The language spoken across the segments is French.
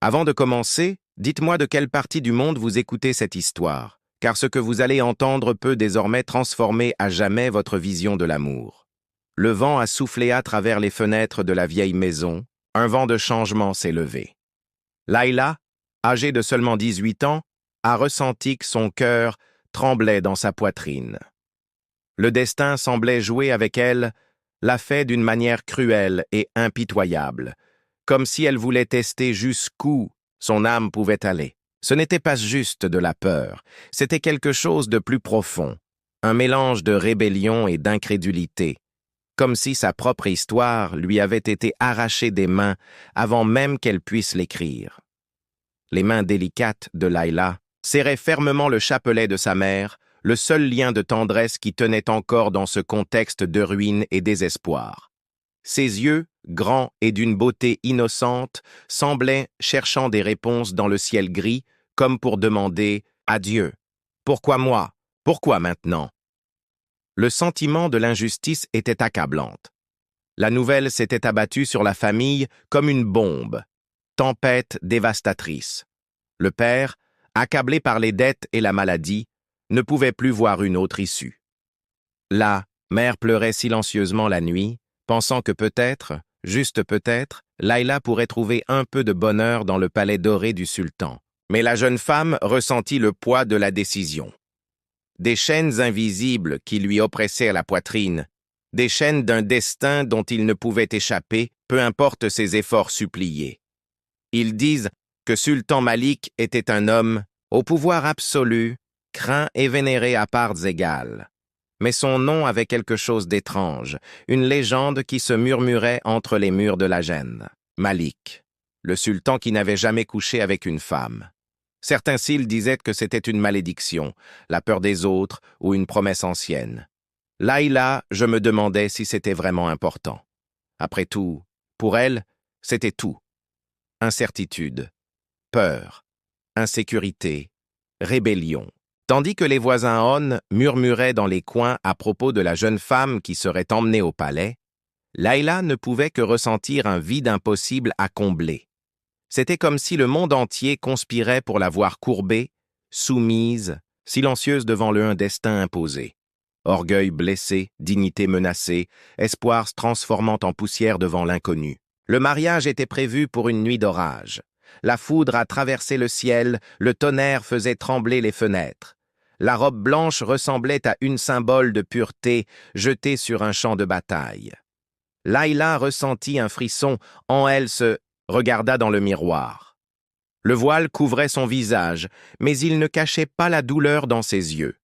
Avant de commencer, dites-moi de quelle partie du monde vous écoutez cette histoire, car ce que vous allez entendre peut désormais transformer à jamais votre vision de l'amour. Le vent a soufflé à travers les fenêtres de la vieille maison, un vent de changement s'est levé. Layla, âgée de seulement 18 ans, a ressenti que son cœur tremblait dans sa poitrine. Le destin semblait jouer avec elle, l'a fait d'une manière cruelle et impitoyable, comme si elle voulait tester jusqu'où son âme pouvait aller. Ce n'était pas juste de la peur, c'était quelque chose de plus profond, un mélange de rébellion et d'incrédulité, comme si sa propre histoire lui avait été arrachée des mains avant même qu'elle puisse l'écrire. Les mains délicates de Layla serraient fermement le chapelet de sa mère, le seul lien de tendresse qui tenait encore dans ce contexte de ruine et désespoir. Ses yeux, grands et d'une beauté innocente, semblaient cherchant des réponses dans le ciel gris, comme pour demander « Adieu, pourquoi moi? Pourquoi maintenant ?» Le sentiment de l'injustice était accablante. La nouvelle s'était abattue sur la famille comme une bombe, tempête dévastatrice. Le père, accablé par les dettes et la maladie, ne pouvait plus voir une autre issue. La mère pleurait silencieusement la nuit, pensant que peut-être, juste peut-être, Layla pourrait trouver un peu de bonheur dans le palais doré du sultan. Mais la jeune femme ressentit le poids de la décision. Des chaînes invisibles qui lui oppressaient la poitrine, des chaînes d'un destin dont il ne pouvait échapper, peu importe ses efforts suppliés. Ils disent que Sultan Malik était un homme au pouvoir absolu, craint et vénéré à parts égales. Mais son nom avait quelque chose d'étrange, une légende qui se murmurait entre les murs de la gêne. Malik, le sultan qui n'avait jamais couché avec une femme. Certains cils disaient que c'était une malédiction, la peur des autres ou une promesse ancienne. Layla, je me demandais si c'était vraiment important. Après tout, pour elle, c'était tout. Incertitude, peur, insécurité, rébellion. Tandis que les voisins On murmuraient dans les coins à propos de la jeune femme qui serait emmenée au palais, Layla ne pouvait que ressentir un vide impossible à combler. C'était comme si le monde entier conspirait pour la voir courbée, soumise, silencieuse devant un destin imposé. Orgueil blessé, dignité menacée, espoir se transformant en poussière devant l'inconnu. Le mariage était prévu pour une nuit d'orage. La foudre a traversé le ciel, le tonnerre faisait trembler les fenêtres. La robe blanche ressemblait à une symbole de pureté jetée sur un champ de bataille. Layla ressentit un frisson, en elle se regarda dans le miroir. Le voile couvrait son visage, mais il ne cachait pas la douleur dans ses yeux.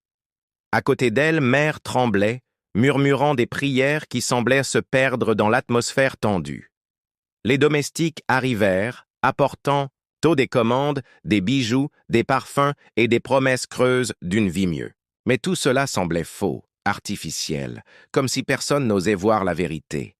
À côté d'elle, Mère tremblait, murmurant des prières qui semblaient se perdre dans l'atmosphère tendue. Les domestiques arrivèrent, apportant tôt des commandes, des bijoux, des parfums et des promesses creuses d'une vie mieux. Mais tout cela semblait faux, artificiel, comme si personne n'osait voir la vérité.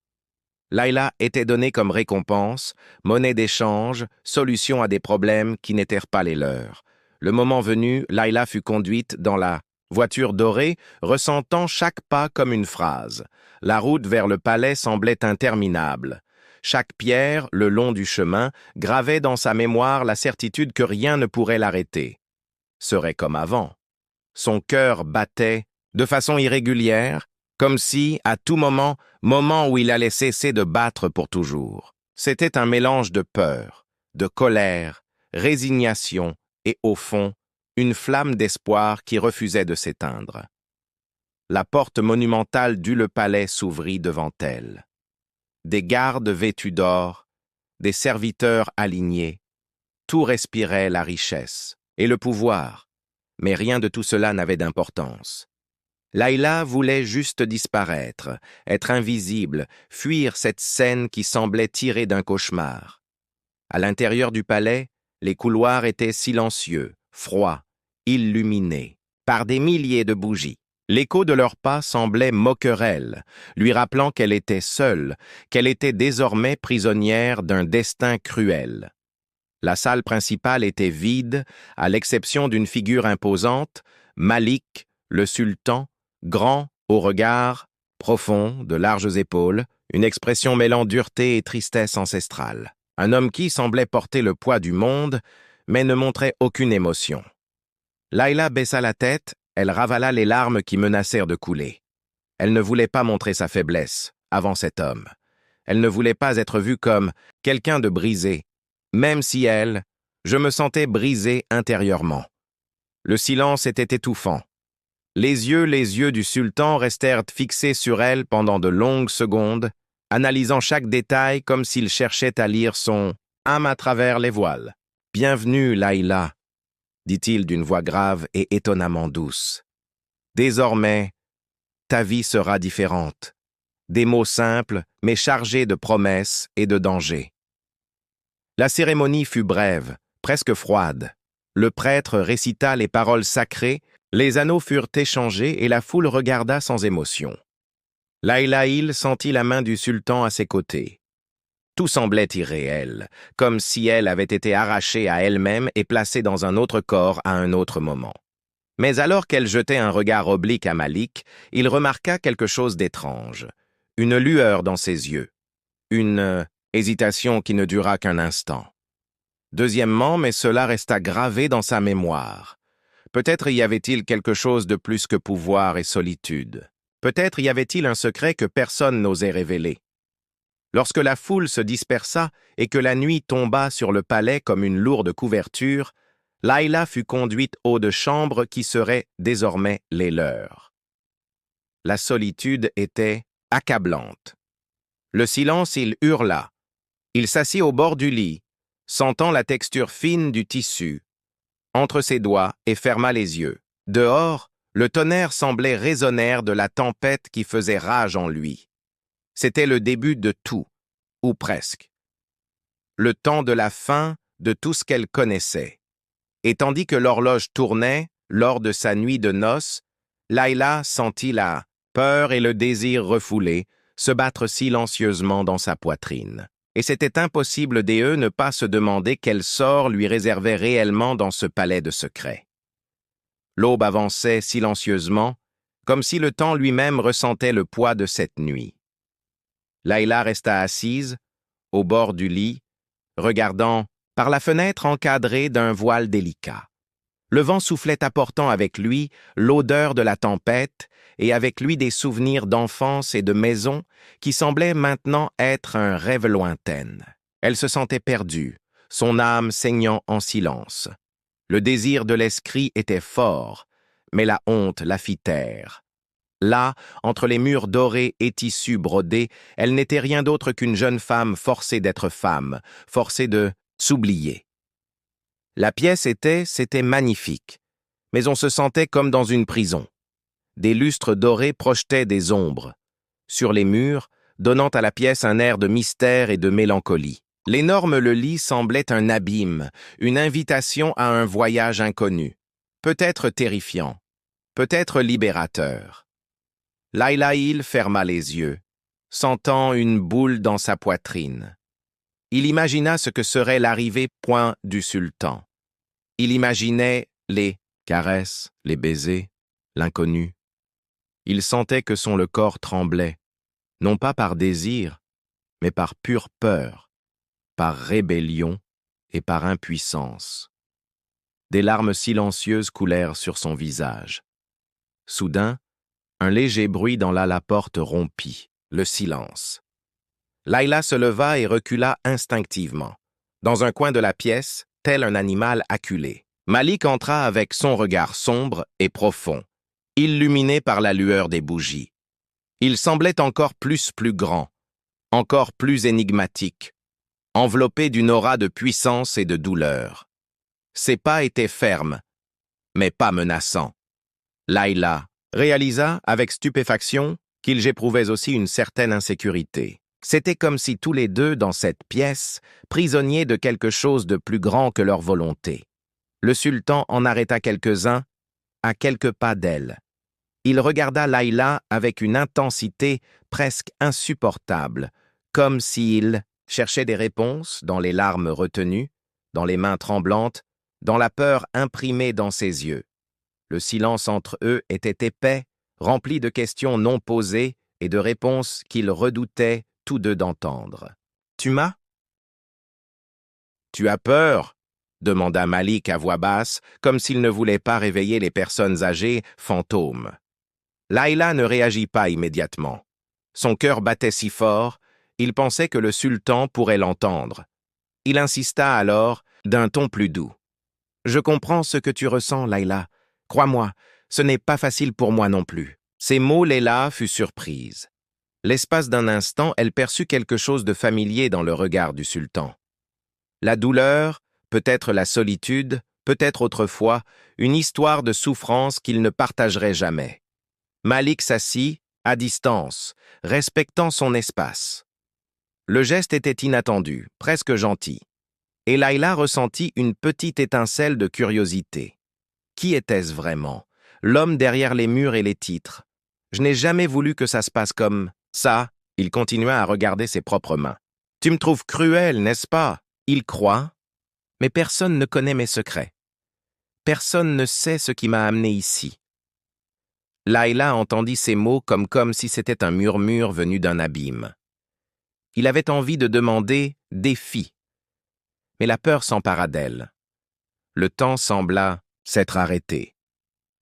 Layla était donnée comme récompense, monnaie d'échange, solution à des problèmes qui n'étaient pas les leurs. Le moment venu, Layla fut conduite dans la voiture dorée, ressentant chaque pas comme une phrase. La route vers le palais semblait interminable. Chaque pierre, le long du chemin, gravait dans sa mémoire la certitude que rien ne pourrait l'arrêter. Serait comme avant. Son cœur battait de façon irrégulière, comme si, à tout moment où il allait cesser de battre pour toujours. C'était un mélange de peur, de colère, résignation et, au fond, une flamme d'espoir qui refusait de s'éteindre. La porte monumentale du le palais s'ouvrit devant elle. Des gardes vêtus d'or, des serviteurs alignés, tout respirait la richesse et le pouvoir, mais rien de tout cela n'avait d'importance. Layla voulait juste disparaître, être invisible, fuir cette scène qui semblait tirée d'un cauchemar. À l'intérieur du palais, les couloirs étaient silencieux, froids, illuminés, par des milliers de bougies. L'écho de leurs pas semblait moquerelle, lui rappelant qu'elle était seule, qu'elle était désormais prisonnière d'un destin cruel. La salle principale était vide, à l'exception d'une figure imposante, Malik, le sultan, grand, au regard, profond, de larges épaules, une expression mêlant dureté et tristesse ancestrale. Un homme qui semblait porter le poids du monde, mais ne montrait aucune émotion. Layla baissa la tête, elle ravala les larmes qui menacèrent de couler. Elle ne voulait pas montrer sa faiblesse avant cet homme. Elle ne voulait pas être vue comme quelqu'un de brisé, même si je me sentais brisé intérieurement. Le silence était étouffant. Les yeux du sultan restèrent fixés sur elle pendant de longues secondes, analysant chaque détail comme s'il cherchait à lire son âme à travers les voiles. « Bienvenue, Layla », dit-il d'une voix grave et étonnamment douce. « Désormais, ta vie sera différente. » Des mots simples, mais chargés de promesses et de dangers. La cérémonie fut brève, presque froide. Le prêtre récita les paroles sacrées, les anneaux furent échangés et la foule regarda sans émotion. Layla sentit la main du sultan à ses côtés. Tout semblait irréel, comme si elle avait été arrachée à elle-même et placée dans un autre corps à un autre moment. Mais alors qu'elle jetait un regard oblique à Malik, il remarqua quelque chose d'étrange. Une lueur dans ses yeux. Une hésitation qui ne dura qu'un instant. Deuxièmement, mais cela resta gravé dans sa mémoire. Peut-être y avait-il quelque chose de plus que pouvoir et solitude. Peut-être y avait-il un secret que personne n'osait révéler. Lorsque la foule se dispersa et que la nuit tomba sur le palais comme une lourde couverture, Layla fut conduite haut de chambre qui seraient désormais les leurs. La solitude était accablante. Le silence, il hurla. Il s'assit au bord du lit, sentant la texture fine du tissu, entre ses doigts et ferma les yeux. Dehors, le tonnerre semblait résonner de la tempête qui faisait rage en lui. C'était le début de tout, ou presque. Le temps de la fin de tout ce qu'elle connaissait. Et tandis que l'horloge tournait, lors de sa nuit de noces, Layla sentit la peur et le désir refoulés se battre silencieusement dans sa poitrine. Et c'était impossible ne pas se demander quel sort lui réservait réellement dans ce palais de secrets. L'aube avançait silencieusement, comme si le temps lui-même ressentait le poids de cette nuit. Layla resta assise, au bord du lit, regardant par la fenêtre encadrée d'un voile délicat. Le vent soufflait apportant avec lui l'odeur de la tempête et avec lui des souvenirs d'enfance et de maison qui semblaient maintenant être un rêve lointain. Elle se sentait perdue, son âme saignant en silence. Le désir de l'esprit était fort, mais la honte la fit taire. Là, entre les murs dorés et tissus brodés, elle n'était rien d'autre qu'une jeune femme forcée d'être femme, forcée de s'oublier. La pièce c'était magnifique, mais on se sentait comme dans une prison. Des lustres dorés projetaient des ombres, sur les murs, donnant à la pièce un air de mystère et de mélancolie. L'énorme lit semblait un abîme, une invitation à un voyage inconnu, peut-être terrifiant, peut-être libérateur. Layla ferma les yeux, sentant une boule dans sa poitrine. Il imagina ce que serait l'arrivée point du sultan. Il imaginait les caresses, les baisers, l'inconnu. Il sentait que le corps tremblait, non pas par désir, mais par pure peur, par rébellion et par impuissance. Des larmes silencieuses coulèrent sur son visage. Soudain, un léger bruit dans la porte rompit le silence. Layla se leva et recula instinctivement. Dans un coin de la pièce, tel un animal acculé. Malik entra avec son regard sombre et profond, illuminé par la lueur des bougies. Il semblait encore plus grand, encore plus énigmatique, enveloppé d'une aura de puissance et de douleur. Ses pas étaient fermes, mais pas menaçants. Layla réalisa avec stupéfaction qu'il j'éprouvais aussi une certaine insécurité. C'était comme si tous les deux, dans cette pièce, prisonniers de quelque chose de plus grand que leur volonté. Le sultan en arrêta quelques-uns, à quelques pas d'elle. Il regarda Layla avec une intensité presque insupportable, comme s'il cherchait des réponses dans les larmes retenues, dans les mains tremblantes, dans la peur imprimée dans ses yeux. Le silence entre eux était épais, rempli de questions non posées et de réponses qu'ils redoutaient tous deux d'entendre. « Tu m'as » Tu as peur? Demanda Malik à voix basse, comme s'il ne voulait pas réveiller les personnes âgées, fantômes. Layla ne réagit pas immédiatement. Son cœur battait si fort, il pensait que le sultan pourrait l'entendre. Il insista alors, d'un ton plus doux. « Je comprends ce que tu ressens, Layla. Crois-moi, ce n'est pas facile pour moi non plus. » Ces mots, Layla fut surprise. L'espace d'un instant, elle perçut quelque chose de familier dans le regard du sultan. La douleur, peut-être la solitude, peut-être autrefois, une histoire de souffrance qu'il ne partagerait jamais. Malik s'assit, à distance, respectant son espace. Le geste était inattendu, presque gentil. Et Layla ressentit une petite étincelle de curiosité. Qui était-ce vraiment? L'homme derrière les murs et les titres. Je n'ai jamais voulu que ça se passe comme ça. Il continua à regarder ses propres mains. Tu me trouves cruel, n'est-ce pas? Il croit. Mais personne ne connaît mes secrets. Personne ne sait ce qui m'a amené ici. Layla entendit ces mots comme si c'était un murmure venu d'un abîme. Il avait envie de demander « défi ». Mais la peur s'empara d'elle. Le temps sembla s'être arrêté.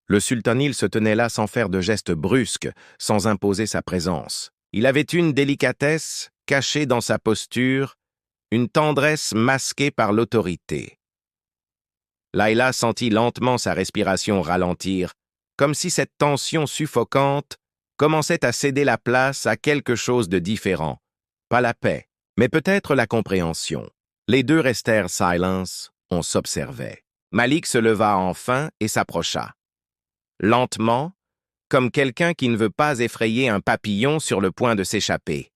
Le sultanil se tenait là sans faire de gestes brusques, sans imposer sa présence. Il avait une délicatesse cachée dans sa posture, une tendresse masquée par l'autorité. Layla sentit lentement sa respiration ralentir, comme si cette tension suffocante commençait à céder la place à quelque chose de différent. Pas la paix, mais peut-être la compréhension. Les deux restèrent silence, on s'observait. Malik se leva enfin et s'approcha. Lentement, comme quelqu'un qui ne veut pas effrayer un papillon sur le point de s'échapper.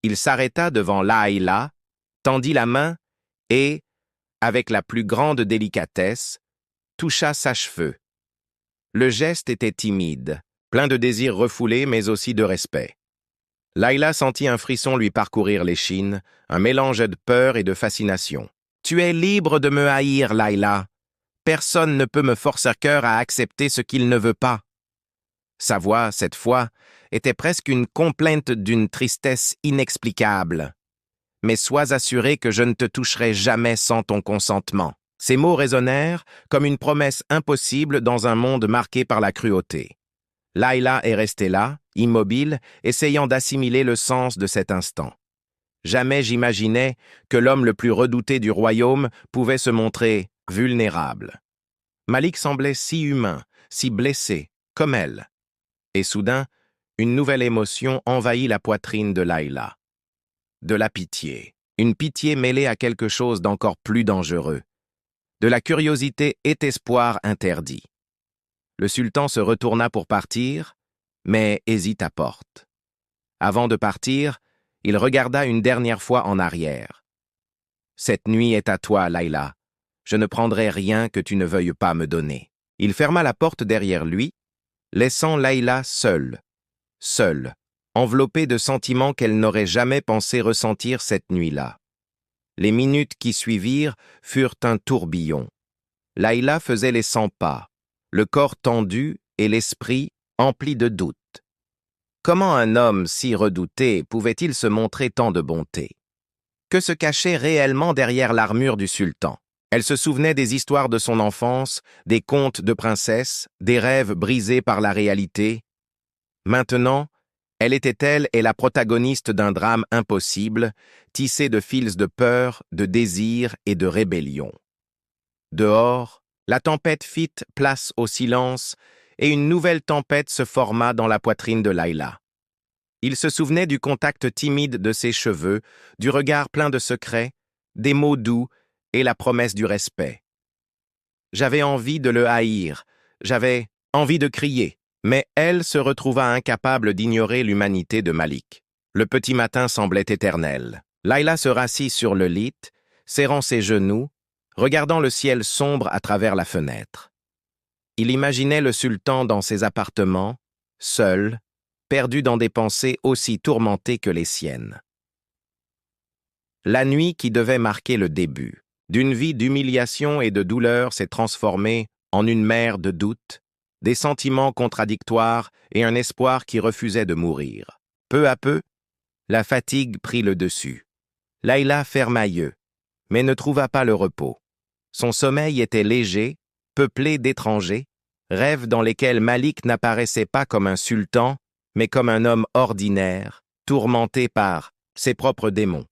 Il s'arrêta devant Layla, tendit la main et, avec la plus grande délicatesse, toucha sa cheveux. Le geste était timide, plein de désirs refoulés mais aussi de respect. Layla sentit un frisson lui parcourir l'échine, un mélange de peur et de fascination. « Tu es libre de me haïr, Layla. Personne ne peut me forcer cœur à accepter ce qu'il ne veut pas. » Sa voix, cette fois, était presque une complainte d'une tristesse inexplicable. « Mais sois assuré que je ne te toucherai jamais sans ton consentement. » Ces mots résonnèrent comme une promesse impossible dans un monde marqué par la cruauté. Layla est restée là, immobile, essayant d'assimiler le sens de cet instant. Jamais j'imaginais que l'homme le plus redouté du royaume pouvait se montrer vulnérable. Malik semblait si humain, si blessé, comme elle. Et soudain, une nouvelle émotion envahit la poitrine de Layla. De la pitié, une pitié mêlée à quelque chose d'encore plus dangereux. De la curiosité et espoir interdit. Le sultan se retourna pour partir, mais hésite à porte. Avant de partir, il regarda une dernière fois en arrière. « Cette nuit est à toi, Layla. Je ne prendrai rien que tu ne veuilles pas me donner. » Il ferma la porte derrière lui, laissant Layla seule, enveloppée de sentiments qu'elle n'aurait jamais pensé ressentir cette nuit-là. Les minutes qui suivirent furent un tourbillon. Layla faisait les 100 pas, le corps tendu et l'esprit empli de doutes. Comment un homme si redouté pouvait-il se montrer tant de bonté? Que se cachait réellement derrière l'armure du sultan? Elle se souvenait des histoires de son enfance, des contes de princesses, des rêves brisés par la réalité. Maintenant, elle était elle et la protagoniste d'un drame impossible, tissé de fils de peur, de désir et de rébellion. Dehors, la tempête fit place au silence et une nouvelle tempête se forma dans la poitrine de Layla. Il se souvenait du contact timide de ses cheveux, du regard plein de secrets, des mots doux et la promesse du respect. J'avais envie de le haïr, j'avais envie de crier. Mais elle se retrouva incapable d'ignorer l'humanité de Malik. Le petit matin semblait éternel. Layla se rassit sur le lit, serrant ses genoux, regardant le ciel sombre à travers la fenêtre. Il imaginait le sultan dans ses appartements, seul, perdu dans des pensées aussi tourmentées que les siennes. La nuit qui devait marquer le début d'une vie d'humiliation et de douleur s'est transformée en une mer de doutes, des sentiments contradictoires et un espoir qui refusait de mourir. Peu à peu, la fatigue prit le dessus. Layla ferma yeux, mais ne trouva pas le repos. Son sommeil était léger, peuplé d'étrangers, rêves dans lesquels Malik n'apparaissait pas comme un sultan, mais comme un homme ordinaire, tourmenté par ses propres démons.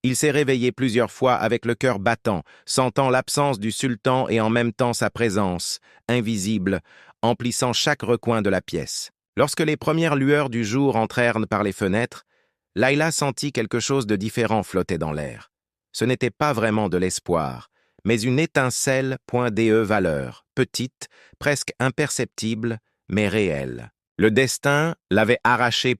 Il s'est réveillé plusieurs fois avec le cœur battant, sentant l'absence du sultan et en même temps sa présence, invisible, emplissant chaque recoin de la pièce. Lorsque les premières lueurs du jour entrèrent par les fenêtres, Layla sentit quelque chose de différent flotter dans l'air. Ce n'était pas vraiment de l'espoir, mais une étincelle valeur, petite, presque imperceptible, mais réelle. Le destin l'avait arraché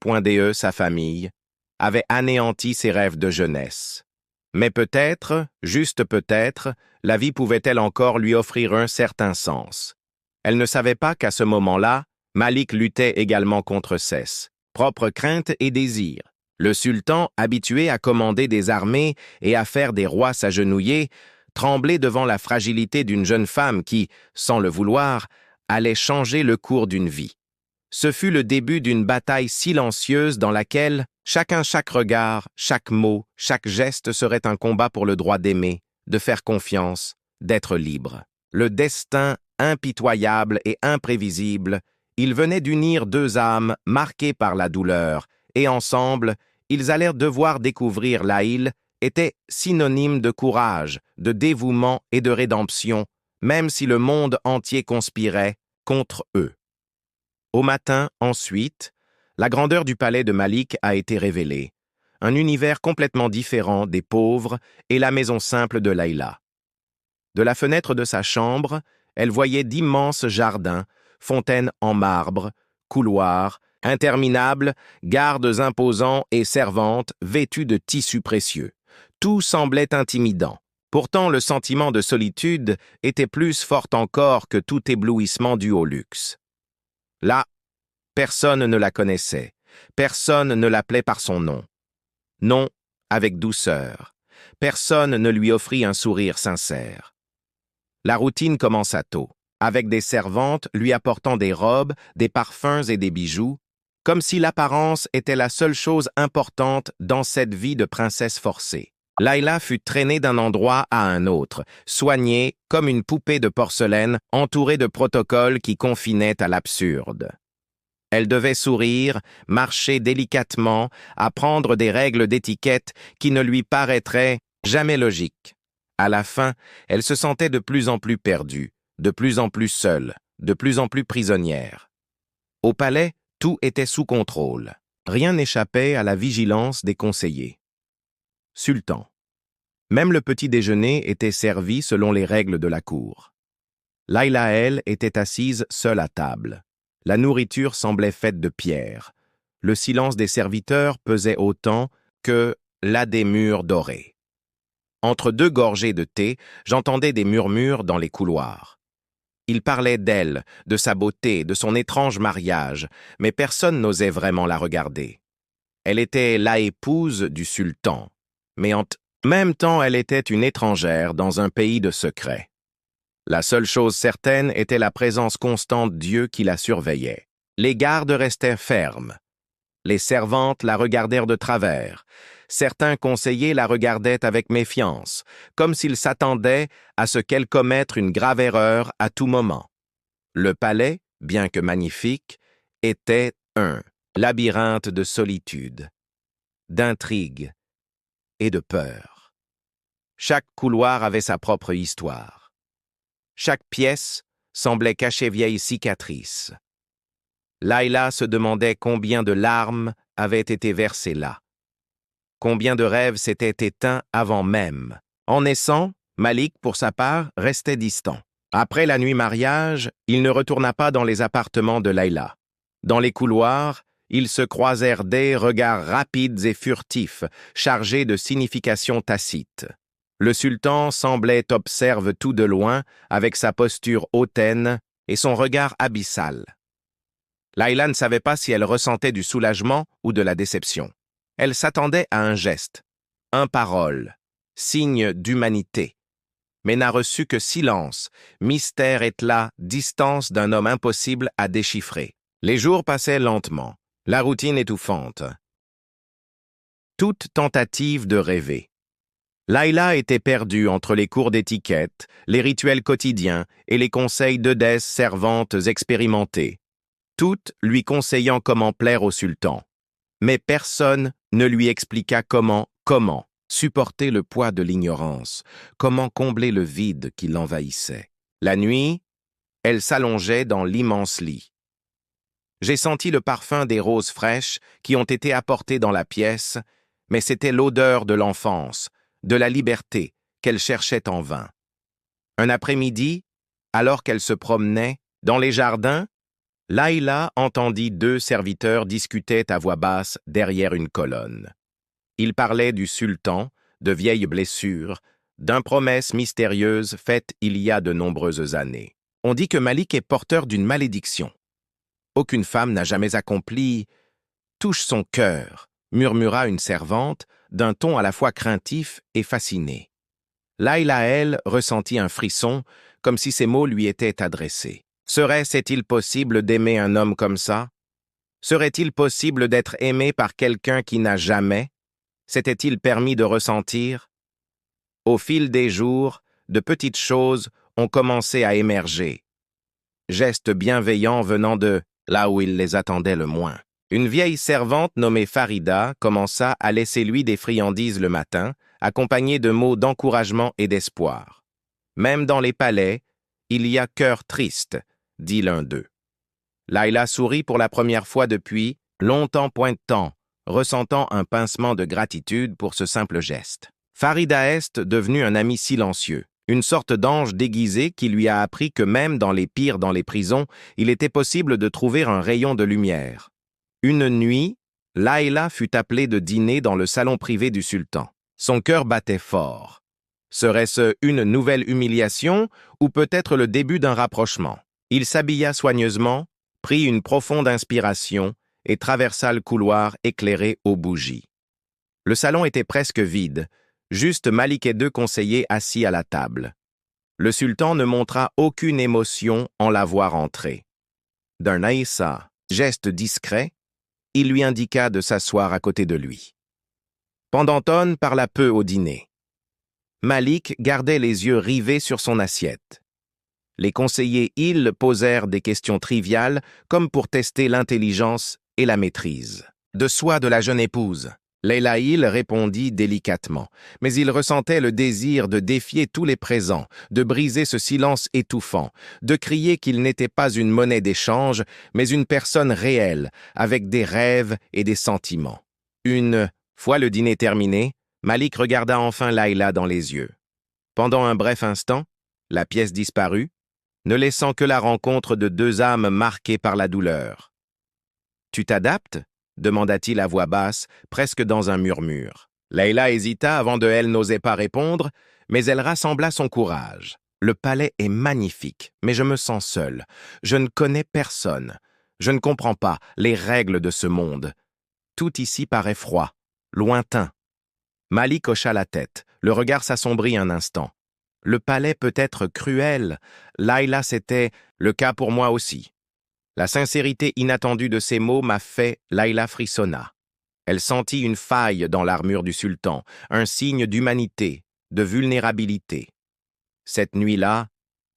sa famille, avait anéanti ses rêves de jeunesse. Mais peut-être, juste peut-être, la vie pouvait-elle encore lui offrir un certain sens. Elle ne savait pas qu'à ce moment-là, Malik luttait également contre ses propres craintes et désirs. Le sultan, habitué à commander des armées et à faire des rois s'agenouiller, tremblait devant la fragilité d'une jeune femme qui, sans le vouloir, allait changer le cours d'une vie. Ce fut le début d'une bataille silencieuse dans laquelle chaque regard, chaque mot, chaque geste serait un combat pour le droit d'aimer, de faire confiance, d'être libre. Le destin impitoyable et imprévisible, il venait d'unir deux âmes marquées par la douleur, et ensemble, ils allèrent devoir découvrir l'Aïl était synonyme de courage, de dévouement et de rédemption, même si le monde entier conspirait contre eux. Au matin, ensuite, la grandeur du palais de Malik a été révélée, un univers complètement différent des pauvres et la maison simple de Layla. De la fenêtre de sa chambre, elle voyait d'immenses jardins, fontaines en marbre, couloirs, interminables, gardes imposants et servantes vêtues de tissus précieux. Tout semblait intimidant. Pourtant, le sentiment de solitude était plus fort encore que tout éblouissement dû au luxe. Là, personne ne la connaissait, personne ne l'appelait par son nom. Non, avec douceur. Personne ne lui offrit un sourire sincère. La routine commença tôt, avec des servantes lui apportant des robes, des parfums et des bijoux, comme si l'apparence était la seule chose importante dans cette vie de princesse forcée. Layla fut traînée d'un endroit à un autre, soignée comme une poupée de porcelaine entourée de protocoles qui confinaient à l'absurde. Elle devait sourire, marcher délicatement, apprendre des règles d'étiquette qui ne lui paraîtraient jamais logiques. À la fin, elle se sentait de plus en plus perdue, de plus en plus seule, de plus en plus prisonnière. Au palais, tout était sous contrôle. Rien n'échappait à la vigilance des conseillers. Sultan. Même le petit déjeuner était servi selon les règles de la cour. Layla, elle, était assise seule à table. La nourriture semblait faite de pierre. Le silence des serviteurs pesait autant que la des murs dorés. Entre deux gorgées de thé, j'entendais des murmures dans les couloirs. Ils parlaient d'elle, de sa beauté, de son étrange mariage, mais personne n'osait vraiment la regarder. Elle était la épouse du sultan, mais en même temps elle était une étrangère dans un pays de secrets. La seule chose certaine était la présence constante de Dieu qui la surveillait. Les gardes restèrent fermes. Les servantes la regardèrent de travers. Certains conseillers la regardaient avec méfiance, comme s'ils s'attendaient à ce qu'elle commette une grave erreur à tout moment. Le palais, bien que magnifique, était un labyrinthe de solitude, d'intrigue et de peur. Chaque couloir avait sa propre histoire. Chaque pièce semblait cacher vieilles cicatrices. Layla se demandait combien de larmes avaient été versées là. Combien de rêves s'étaient éteints avant même. En naissant, Malik, pour sa part, restait distant. Après la nuit mariage, il ne retourna pas dans les appartements de Layla. Dans les couloirs, ils se croisèrent des regards rapides et furtifs, chargés de significations tacites. Le sultan semblait observer tout de loin, avec sa posture hautaine et son regard abyssal. Layla ne savait pas si elle ressentait du soulagement ou de la déception. Elle s'attendait à un geste, un parole, signe d'humanité, mais n'a reçu que silence, mystère éclat, distance d'un homme impossible à déchiffrer. Les jours passaient lentement, la routine étouffante. Toute tentative de rêver. Layla était perdue entre les cours d'étiquette, les rituels quotidiens et les conseils d'Eudès servantes expérimentées, toutes lui conseillant comment plaire au sultan. Mais personne ne lui expliqua comment supporter le poids de l'ignorance, comment combler le vide qui l'envahissait. La nuit, elle s'allongeait dans l'immense lit. J'ai senti le parfum des roses fraîches qui ont été apportées dans la pièce, mais c'était l'odeur de l'enfance, de la liberté qu'elle cherchait en vain. Un après-midi, alors qu'elle se promenait dans les jardins, Layla entendit deux serviteurs discuter à voix basse derrière une colonne. Ils parlaient du sultan, de vieilles blessures, d'une promesse mystérieuse faite il y a de nombreuses années. On dit que Malik est porteur d'une malédiction. Aucune femme n'a jamais accompli. Touche son cœur, murmura une servante, d'un ton à la fois craintif et fasciné. Layla, elle, ressentit un frisson, comme si ces mots lui étaient adressés. Serait-il possible d'aimer un homme comme ça? Serait-il possible d'être aimé par quelqu'un qui n'a jamais? S'était-il permis de ressentir? Au fil des jours, de petites choses ont commencé à émerger. Gestes bienveillants venant de là où il les attendait le moins. Une vieille servante nommée Farida commença à laisser lui des friandises le matin, accompagnée de mots d'encouragement et d'espoir. Même dans les palais, il y a cœur triste, dit l'un d'eux. Layla sourit pour la première fois depuis longtemps point de temps, ressentant un pincement de gratitude pour ce simple geste. Farida est devenu un ami silencieux, une sorte d'ange déguisé qui lui a appris que même dans les pires dans les prisons, il était possible de trouver un rayon de lumière. Une nuit, Layla fut appelée de dîner dans le salon privé du sultan. Son cœur battait fort. Serait-ce une nouvelle humiliation ou peut-être le début d'un rapprochement? Il s'habilla soigneusement, prit une profonde inspiration et traversa le couloir éclairé aux bougies. Le salon était presque vide, juste Malik et deux conseillers assis à la table. Le sultan ne montra aucune émotion en la voir entrer. D'un aïssa, geste discret, il lui indiqua de s'asseoir à côté de lui. Pendanton parla peu au dîner. Malik gardait les yeux rivés sur son assiette. Les conseillers Hill posèrent des questions triviales comme pour tester l'intelligence et la maîtrise. De soi de la jeune épouse, Layla Hill répondit délicatement, mais il ressentait le désir de défier tous les présents, de briser ce silence étouffant, de crier qu'il n'était pas une monnaie d'échange, mais une personne réelle, avec des rêves et des sentiments. Une fois le dîner terminé, Malik regarda enfin Layla dans les yeux. Pendant un bref instant, la pièce disparut, ne laissant que la rencontre de deux âmes marquées par la douleur. « Tu t'adaptes » demanda-t-il à voix basse, presque dans un murmure. Layla hésita avant de elle n'osait pas répondre, mais elle rassembla son courage. « Le palais est magnifique, mais je me sens seule. Je ne connais personne. Je ne comprends pas les règles de ce monde. Tout ici paraît froid, lointain. » Malik hocha la tête, le regard s'assombrit un instant. Le palais peut être cruel. Layla, c'était le cas pour moi aussi. La sincérité inattendue de ces mots m'a fait, Layla frissonna. Elle sentit une faille dans l'armure du sultan, un signe d'humanité, de vulnérabilité. Cette nuit-là,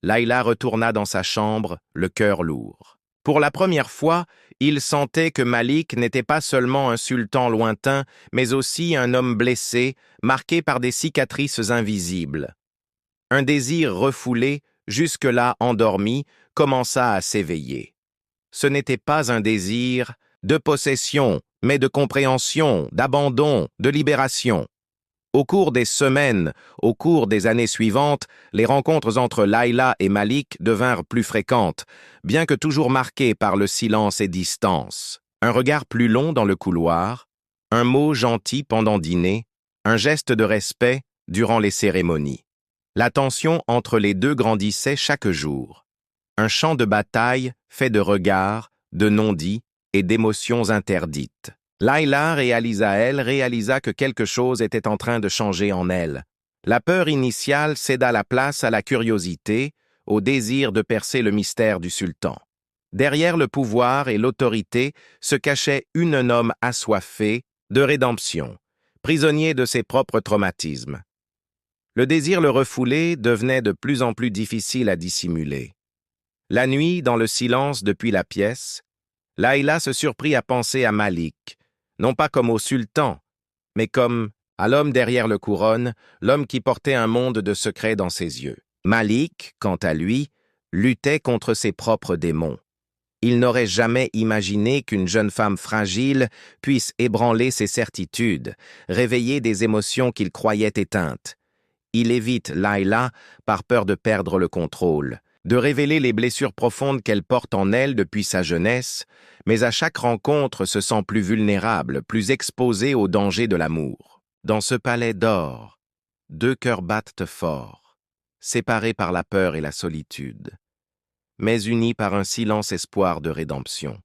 Layla retourna dans sa chambre, le cœur lourd. Pour la première fois, il sentait que Malik n'était pas seulement un sultan lointain, mais aussi un homme blessé, marqué par des cicatrices invisibles. Un désir refoulé, jusque-là endormi, commença à s'éveiller. Ce n'était pas un désir de possession, mais de compréhension, d'abandon, de libération. Au cours des semaines, au cours des années suivantes, les rencontres entre Layla et Malik devinrent plus fréquentes, bien que toujours marquées par le silence et distance. Un regard plus long dans le couloir, un mot gentil pendant dîner, un geste de respect durant les cérémonies. La tension entre les deux grandissait chaque jour. Un champ de bataille fait de regards, de non-dits et d'émotions interdites. Layla réalisa que quelque chose était en train de changer en elle. La peur initiale céda la place à la curiosité, au désir de percer le mystère du sultan. Derrière le pouvoir et l'autorité se cachait un homme assoiffé de rédemption, prisonnier de ses propres traumatismes. Le désir le refoulait devenait de plus en plus difficile à dissimuler. La nuit, dans le silence depuis la pièce, Layla se surprit à penser à Malik, non pas comme au sultan, mais comme à l'homme derrière le couronne, l'homme qui portait un monde de secrets dans ses yeux. Malik, quant à lui, luttait contre ses propres démons. Il n'aurait jamais imaginé qu'une jeune femme fragile puisse ébranler ses certitudes, réveiller des émotions qu'il croyait éteintes. Il évite Layla par peur de perdre le contrôle, de révéler les blessures profondes qu'elle porte en elle depuis sa jeunesse, mais à chaque rencontre se sent plus vulnérable, plus exposée aux dangers de l'amour. Dans ce palais d'or, deux cœurs battent fort, séparés par la peur et la solitude, mais unis par un silence espoir de rédemption.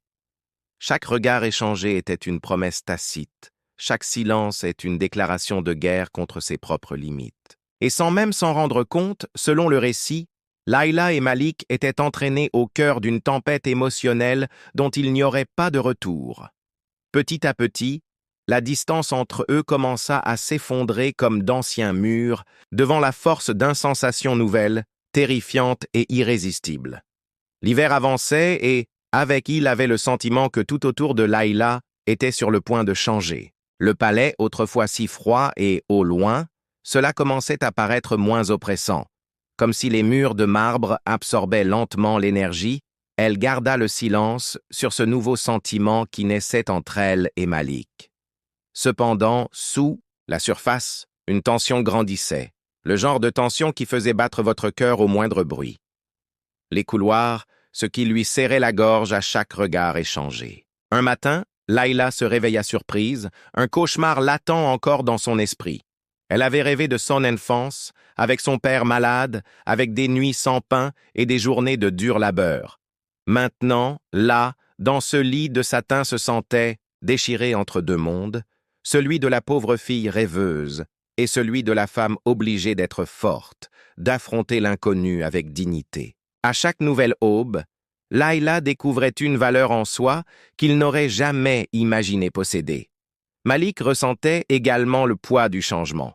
Chaque regard échangé était une promesse tacite, chaque silence est une déclaration de guerre contre ses propres limites. Et sans même s'en rendre compte, selon le récit, Layla et Malik étaient entraînés au cœur d'une tempête émotionnelle dont il n'y aurait pas de retour. Petit à petit, la distance entre eux commença à s'effondrer comme d'anciens murs devant la force d'insensations nouvelles, terrifiantes et irrésistibles. L'hiver avançait et, avec il avait le sentiment que tout autour de Layla était sur le point de changer. Le palais, autrefois si froid et au loin, cela commençait à paraître moins oppressant. Comme si les murs de marbre absorbaient lentement l'énergie, elle garda le silence sur ce nouveau sentiment qui naissait entre elle et Malik. Cependant, sous la surface, une tension grandissait, le genre de tension qui faisait battre votre cœur au moindre bruit. Les couloirs, ce qui lui serrait la gorge à chaque regard échangé. Un matin, Layla se réveilla surprise, un cauchemar latent encore dans son esprit. Elle avait rêvé de son enfance, avec son père malade, avec des nuits sans pain et des journées de dur labeur. Maintenant, là, dans ce lit de satin se sentait, déchiré entre deux mondes, celui de la pauvre fille rêveuse et celui de la femme obligée d'être forte, d'affronter l'inconnu avec dignité. À chaque nouvelle aube, Layla découvrait une valeur en soi qu'il n'aurait jamais imaginé posséder. Malik ressentait également le poids du changement.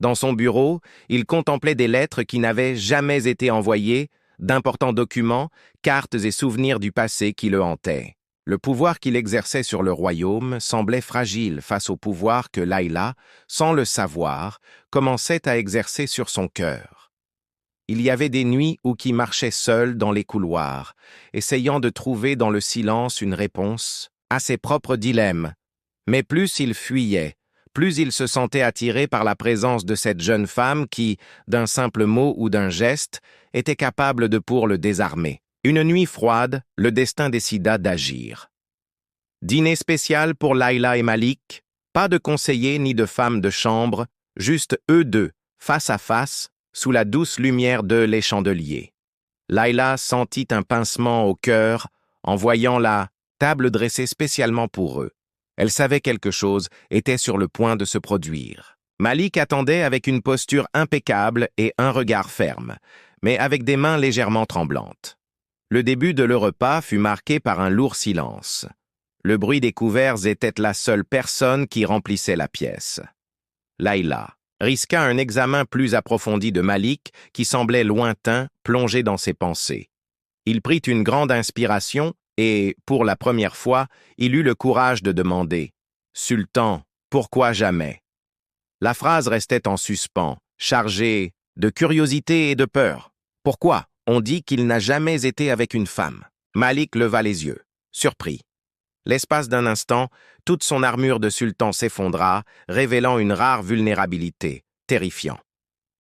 Dans son bureau, il contemplait des lettres qui n'avaient jamais été envoyées, d'importants documents, cartes et souvenirs du passé qui le hantaient. Le pouvoir qu'il exerçait sur le royaume semblait fragile face au pouvoir que Layla, sans le savoir, commençait à exercer sur son cœur. Il y avait des nuits où qui marchait seul dans les couloirs, essayant de trouver dans le silence une réponse à ses propres dilemmes. Mais plus il fuyait, plus il se sentait attiré par la présence de cette jeune femme qui, d'un simple mot ou d'un geste, était capable de pour le désarmer. Une nuit froide, le destin décida d'agir. Dîner spécial pour Layla et Malik, pas de conseiller ni de femme de chambre, juste eux deux, face à face, sous la douce lumière de les chandeliers. Layla sentit un pincement au cœur en voyant la table dressée spécialement pour eux. Elle savait quelque chose était sur le point de se produire. Malik attendait avec une posture impeccable et un regard ferme, mais avec des mains légèrement tremblantes. Le début de le repas fut marqué par un lourd silence. Le bruit des couverts était la seule personne qui remplissait la pièce. Layla risqua un examen plus approfondi de Malik qui semblait lointain, plongé dans ses pensées. Il prit une grande inspiration et, pour la première fois, il eut le courage de demander « Sultan, pourquoi jamais ?» La phrase restait en suspens, chargée de curiosité et de peur. Pourquoi? On dit qu'il n'a jamais été avec une femme. Malik leva les yeux, surpris. L'espace d'un instant, toute son armure de sultan s'effondra, révélant une rare vulnérabilité, terrifiant.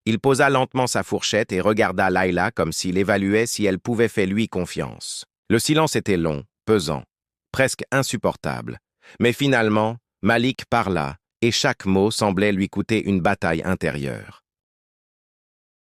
Il posa lentement sa fourchette et regarda Layla comme s'il évaluait si elle pouvait faire lui confiance. Le silence était long, pesant, presque insupportable. Mais finalement, Malik parla, et chaque mot semblait lui coûter une bataille intérieure.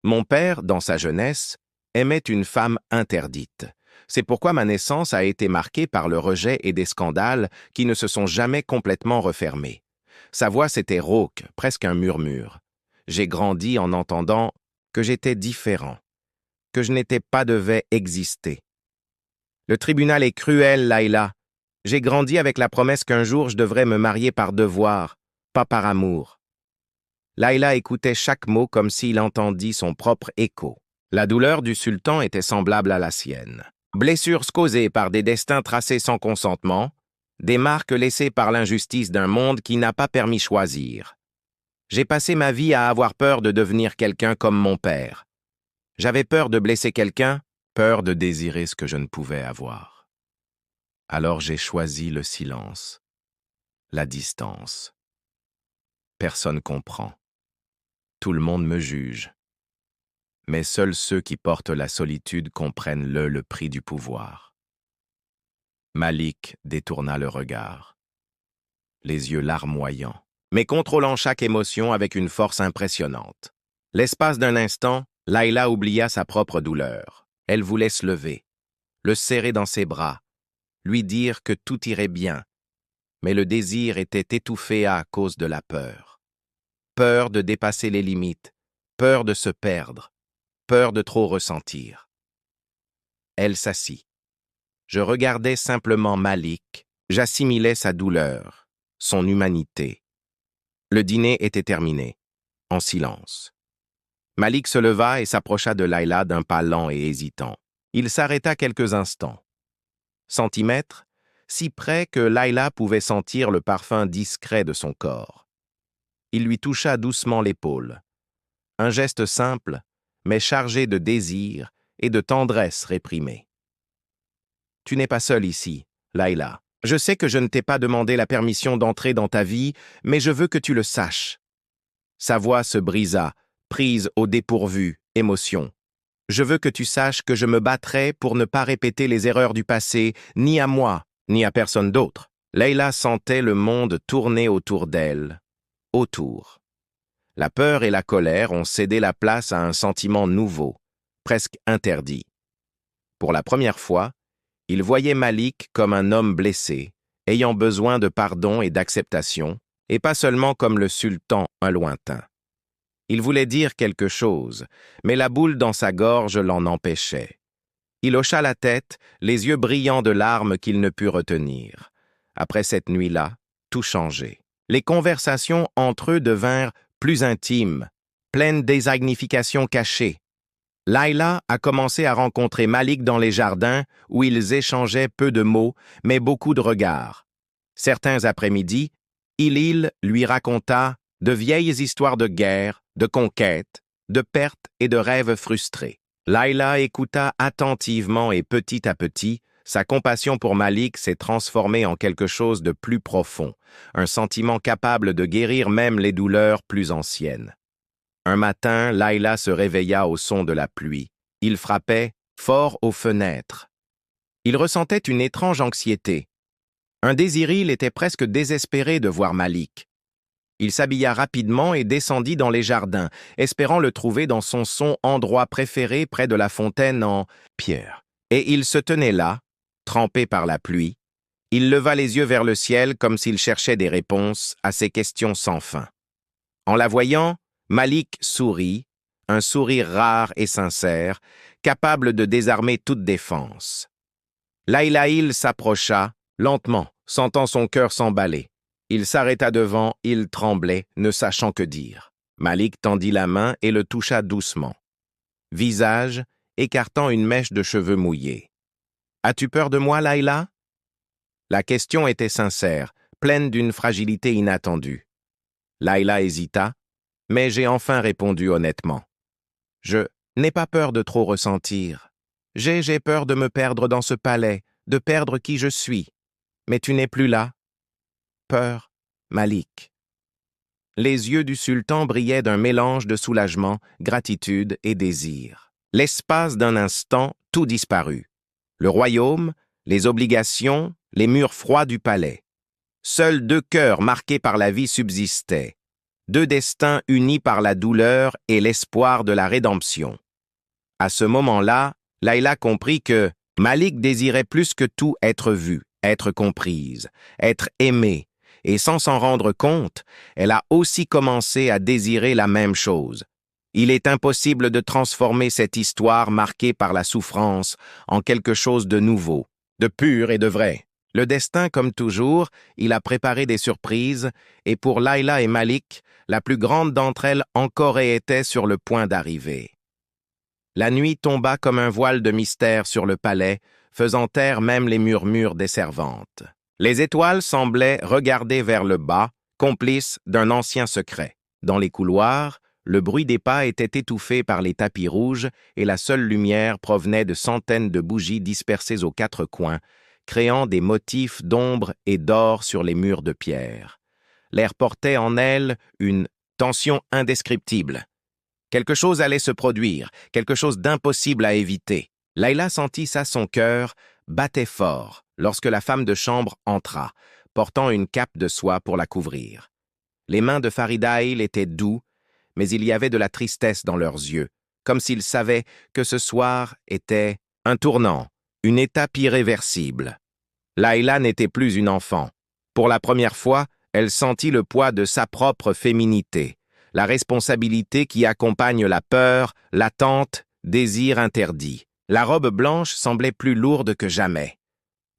Mon père, dans sa jeunesse, aimait une femme interdite. C'est pourquoi ma naissance a été marquée par le rejet et des scandales qui ne se sont jamais complètement refermés. Sa voix s'était rauque, presque un murmure. J'ai grandi en entendant que j'étais différent, que je n'étais pas devait exister. Le tribunal est cruel, Layla. J'ai grandi avec la promesse qu'un jour je devrais me marier par devoir, pas par amour. Layla écoutait chaque mot comme s'il entendit son propre écho. La douleur du sultan était semblable à la sienne. Blessures causées par des destins tracés sans consentement, des marques laissées par l'injustice d'un monde qui n'a pas permis choisir. J'ai passé ma vie à avoir peur de devenir quelqu'un comme mon père. J'avais peur de blesser quelqu'un, peur de désirer ce que je ne pouvais avoir. Alors j'ai choisi le silence, la distance. Personne comprend. Tout le monde me juge. Mais seuls ceux qui portent la solitude comprennent le prix du pouvoir. Malik détourna le regard, les yeux larmoyants, mais contrôlant chaque émotion avec une force impressionnante. L'espace d'un instant, Layla oublia sa propre douleur. Elle voulait se lever, le serrer dans ses bras, lui dire que tout irait bien, mais le désir était étouffé à cause de la peur. Peur de dépasser les limites, peur de se perdre, peur de trop ressentir. Elle s'assit. Je regardais simplement Malik, j'assimilais sa douleur, son humanité. Le dîner était terminé, en silence. Malik se leva et s'approcha de Layla d'un pas lent et hésitant. Il s'arrêta quelques instants. Centimètres, si près que Layla pouvait sentir le parfum discret de son corps. Il lui toucha doucement l'épaule. Un geste simple, mais chargé de désir et de tendresse réprimée. « Tu n'es pas seule ici, Layla. Je sais que je ne t'ai pas demandé la permission d'entrer dans ta vie, mais je veux que tu le saches. » Sa voix se brisa, prise au dépourvu, émotion. « Je veux que tu saches que je me battrai pour ne pas répéter les erreurs du passé, ni à moi, ni à personne d'autre. » Layla sentait le monde tourner autour d'elle, autour. La peur et la colère ont cédé la place à un sentiment nouveau, presque interdit. Pour la première fois, il voyait Malik comme un homme blessé, ayant besoin de pardon et d'acceptation, et pas seulement comme le sultan, un lointain. Il voulait dire quelque chose, mais la boule dans sa gorge l'en empêchait. Il hocha la tête, les yeux brillants de larmes qu'il ne put retenir. Après cette nuit-là, tout changeait. Les conversations entre eux devinrent plus intimes, pleines d'insignifications cachées. Layla a commencé à rencontrer Malik dans les jardins où ils échangeaient peu de mots, mais beaucoup de regards. Certains après-midi, Il lui raconta de vieilles histoires de guerre, de conquêtes, de pertes et de rêves frustrés. Layla écouta attentivement et petit à petit, sa compassion pour Malik s'est transformée en quelque chose de plus profond, un sentiment capable de guérir même les douleurs plus anciennes. Un matin, Layla se réveilla au son de la pluie. Il frappait fort aux fenêtres. Il ressentait une étrange anxiété. Un désir était presque désespéré de voir Malik. Il s'habilla rapidement et descendit dans les jardins, espérant le trouver dans son endroit préféré près de la fontaine en pierre. Et il se tenait là, trempé par la pluie. Il leva les yeux vers le ciel comme s'il cherchait des réponses à ses questions sans fin. En la voyant, Malik sourit, un sourire rare et sincère, capable de désarmer toute défense. Layla s'approcha, lentement, sentant son cœur s'emballer. Il s'arrêta devant, il tremblait, ne sachant que dire. Malik tendit la main et le toucha doucement. Visage, écartant une mèche de cheveux mouillés. « As-tu peur de moi, Layla ?» La question était sincère, pleine d'une fragilité inattendue. Layla hésita, mais j'ai enfin répondu honnêtement. « Je n'ai pas peur de trop ressentir. J'ai peur de me perdre dans ce palais, de perdre qui je suis. Mais tu n'es plus là. Peur, Malik. » Les yeux du sultan brillaient d'un mélange de soulagement, gratitude et désir. L'espace d'un instant, tout disparut. Le royaume, les obligations, les murs froids du palais. Seuls deux cœurs marqués par la vie subsistaient. Deux destins unis par la douleur et l'espoir de la rédemption. À ce moment-là, Layla comprit que Malik désirait plus que tout être vue, être comprise, être aimée, et sans s'en rendre compte, elle a aussi commencé à désirer la même chose. Il est impossible de transformer cette histoire marquée par la souffrance en quelque chose de nouveau, de pur et de vrai. Le destin, comme toujours, il a préparé des surprises, et pour Layla et Malik, La plus grande d'entre elles encore et était sur le point d'arriver. La nuit tomba comme un voile de mystère sur le palais, faisant taire même les murmures des servantes. Les étoiles semblaient regarder vers le bas, complices d'un ancien secret. Dans les couloirs, le bruit des pas était étouffé par les tapis rouges et la seule lumière provenait de centaines de bougies dispersées aux quatre coins, créant des motifs d'ombre et d'or sur les murs de pierre. L'air portait en elle une tension indescriptible. Quelque chose allait se produire, quelque chose d'impossible à éviter. Layla sentit ça, son cœur battait fort lorsque la femme de chambre entra, portant une cape de soie pour la couvrir. Les mains de Faridaïl étaient doux, mais il y avait de la tristesse dans leurs yeux, comme s'ils savaient que ce soir était un tournant, une étape irréversible. Layla n'était plus une enfant. Pour la première fois, elle sentit le poids de sa propre féminité, la responsabilité qui accompagne la peur, l'attente, désir interdit. La robe blanche semblait plus lourde que jamais,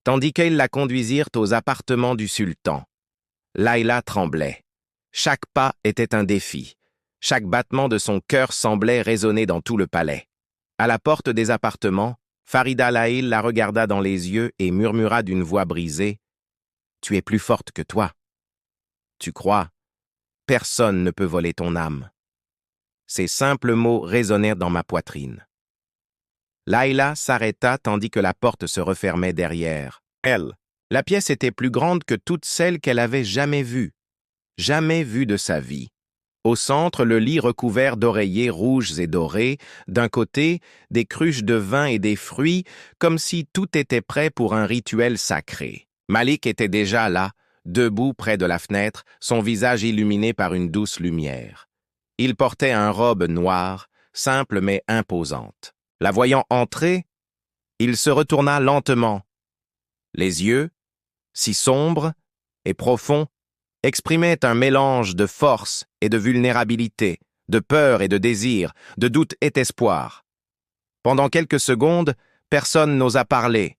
tandis qu'ils la conduisirent aux appartements du sultan. Layla tremblait. Chaque pas était un défi. Chaque battement de son cœur semblait résonner dans tout le palais. À la porte des appartements, Farida Laïl la regarda dans les yeux et murmura d'une voix brisée, « Tu es plus forte que toi. Tu crois, personne ne peut voler ton âme. » Ces simples mots résonnèrent dans ma poitrine. Layla s'arrêta tandis que la porte se refermait derrière elle. La pièce était plus grande que toutes celles qu'elle avait jamais vues de sa vie. Au centre, le lit recouvert d'oreillers rouges et dorés, d'un côté, des cruches de vin et des fruits, comme si tout était prêt pour un rituel sacré. Malik était déjà là, debout près de la fenêtre, son visage illuminé par une douce lumière. Il portait une robe noire, simple mais imposante. La voyant entrer, il se retourna lentement. Les yeux, si sombres et profonds, exprimaient un mélange de force et de vulnérabilité, de peur et de désir, de doute et d'espoir. Pendant quelques secondes, personne n'osa parler.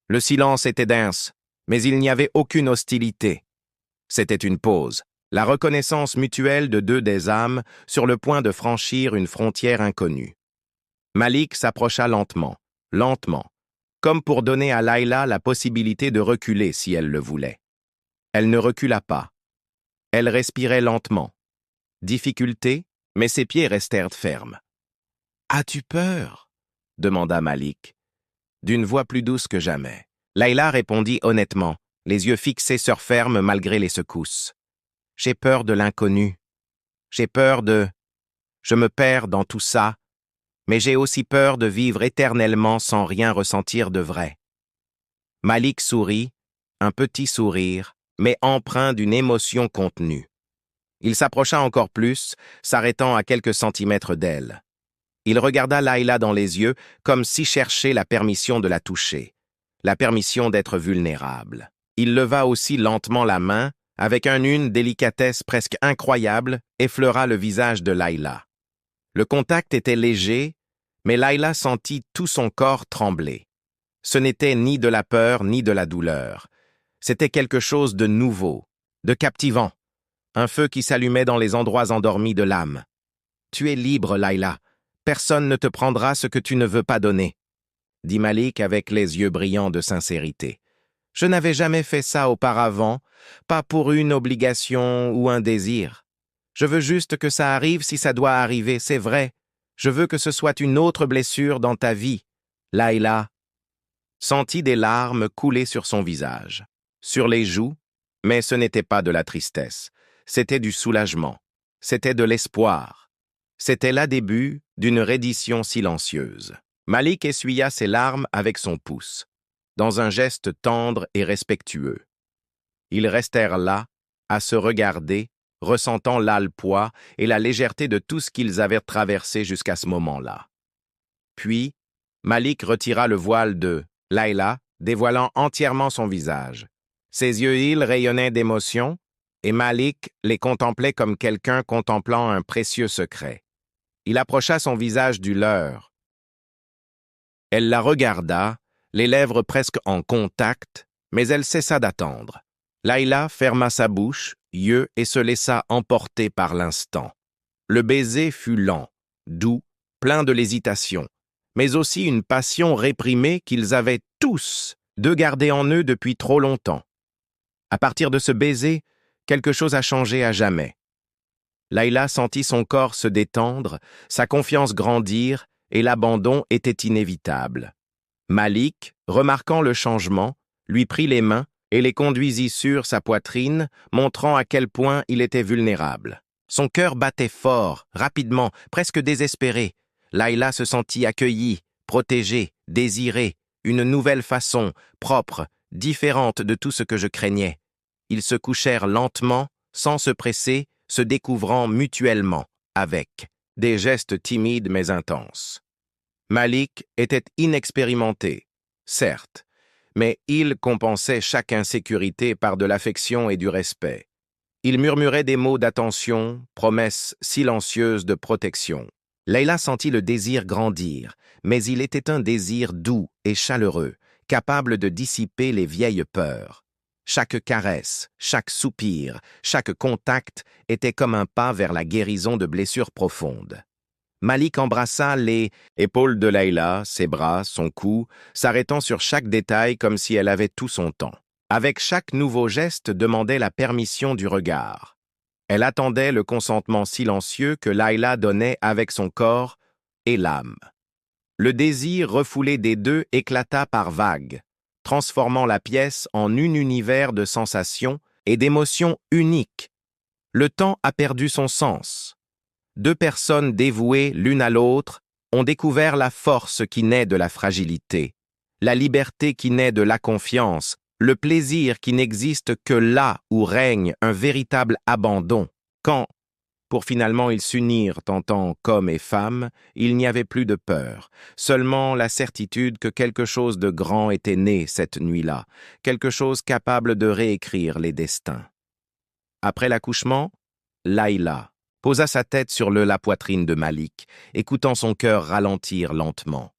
Le silence était dense, mais il n'y avait aucune hostilité. C'était une pause, la reconnaissance mutuelle de deux des âmes sur le point de franchir une frontière inconnue. Malik s'approcha lentement, comme pour donner à Layla la possibilité de reculer si elle le voulait. Elle ne recula pas. Elle respirait lentement. Difficulté, mais ses pieds restèrent fermes. « As-tu peur ?» demanda Malik, d'une voix plus douce que jamais. Layla répondit honnêtement, les yeux fixés sur ferme malgré les secousses. « J'ai peur de l'inconnu. J'ai peur de... Je me perds dans tout ça, mais j'ai aussi peur de vivre éternellement sans rien ressentir de vrai. » Malik sourit, un petit sourire, mais empreint d'une émotion contenue. Il s'approcha encore plus, s'arrêtant à quelques centimètres d'elle. Il regarda Layla dans les yeux, comme si cherchait la permission de la toucher, la permission d'être vulnérable. Il leva aussi lentement la main, avec une délicatesse presque incroyable, effleura le visage de Layla. Le contact était léger, mais Layla sentit tout son corps trembler. Ce n'était ni de la peur ni de la douleur. C'était quelque chose de nouveau, de captivant, un feu qui s'allumait dans les endroits endormis de l'âme. « Tu es libre, Layla. Personne ne te prendra ce que tu ne veux pas donner, » dit Malik avec les yeux brillants de sincérité. « Je n'avais jamais fait ça auparavant, pas pour une obligation ou un désir. Je veux juste que ça arrive si ça doit arriver, c'est vrai. Je veux que ce soit une autre blessure dans ta vie. » Layla sentit des larmes couler sur son visage, sur les joues, mais ce n'était pas de la tristesse, c'était du soulagement, c'était de l'espoir. C'était là début d'une reddition silencieuse. Malik essuya ses larmes avec son pouce, dans un geste tendre et respectueux. Ils restèrent là, à se regarder, ressentant là le poids et la légèreté de tout ce qu'ils avaient traversé jusqu'à ce moment-là. Puis, Malik retira le voile de Layla, dévoilant entièrement son visage. Ses yeux îles rayonnaient d'émotion, et Malik les contemplait comme quelqu'un contemplant un précieux secret. Il approcha son visage du leur. Elle la regarda, les lèvres presque en contact, mais elle cessa d'attendre. Layla ferma sa bouche, yeux et se laissa emporter par l'instant. Le baiser fut lent, doux, plein de l'hésitation, mais aussi une passion réprimée qu'ils avaient tous de garder en eux depuis trop longtemps. À partir de ce baiser, quelque chose a changé à jamais. Layla sentit son corps se détendre, sa confiance grandir et l'abandon était inévitable. Malik, remarquant le changement, lui prit les mains et les conduisit sur sa poitrine, montrant à quel point il était vulnérable. Son cœur battait fort, rapidement, presque désespéré. Layla se sentit accueillie, protégée, désirée, une nouvelle façon, propre, différente de tout ce que je craignais. Ils se couchèrent lentement, sans se presser, se découvrant mutuellement, avec des gestes timides mais intenses. Malik était inexpérimenté, certes, mais il compensait chaque insécurité par de l'affection et du respect. Il murmurait des mots d'attention, promesses silencieuses de protection. Layla sentit le désir grandir, mais il était un désir doux et chaleureux, capable de dissiper les vieilles peurs. Chaque caresse, chaque soupir, chaque contact était comme un pas vers la guérison de blessures profondes. Malik embrassa les épaules de Layla, ses bras, son cou, s'arrêtant sur chaque détail comme si elle avait tout son temps. Avec chaque nouveau geste demandait la permission du regard. Elle attendait le consentement silencieux que Layla donnait avec son corps et l'âme. Le désir refoulé des deux éclata par vagues, transformant la pièce en un univers de sensations et d'émotions uniques. Le temps a perdu son sens. Deux personnes dévouées l'une à l'autre ont découvert la force qui naît de la fragilité, la liberté qui naît de la confiance, le plaisir qui n'existe que là où règne un véritable abandon. Quand, pour finalement ils s'unirent en tant qu'hommes et femmes, il n'y avait plus de peur, seulement la certitude que quelque chose de grand était né cette nuit-là, quelque chose capable de réécrire les destins. Après l'accouchement, Layla posa sa tête sur la poitrine de Malik, écoutant son cœur ralentir lentement.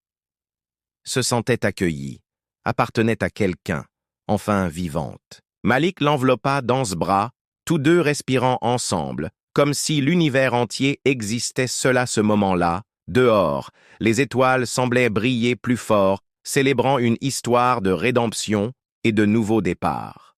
Se sentait accueillie, appartenait à quelqu'un, enfin vivante. Malik l'enveloppa dans ce bras, tous deux respirant ensemble, comme si l'univers entier existait seul à ce moment-là. Dehors, les étoiles semblaient briller plus fort, célébrant une histoire de rédemption et de nouveau départ.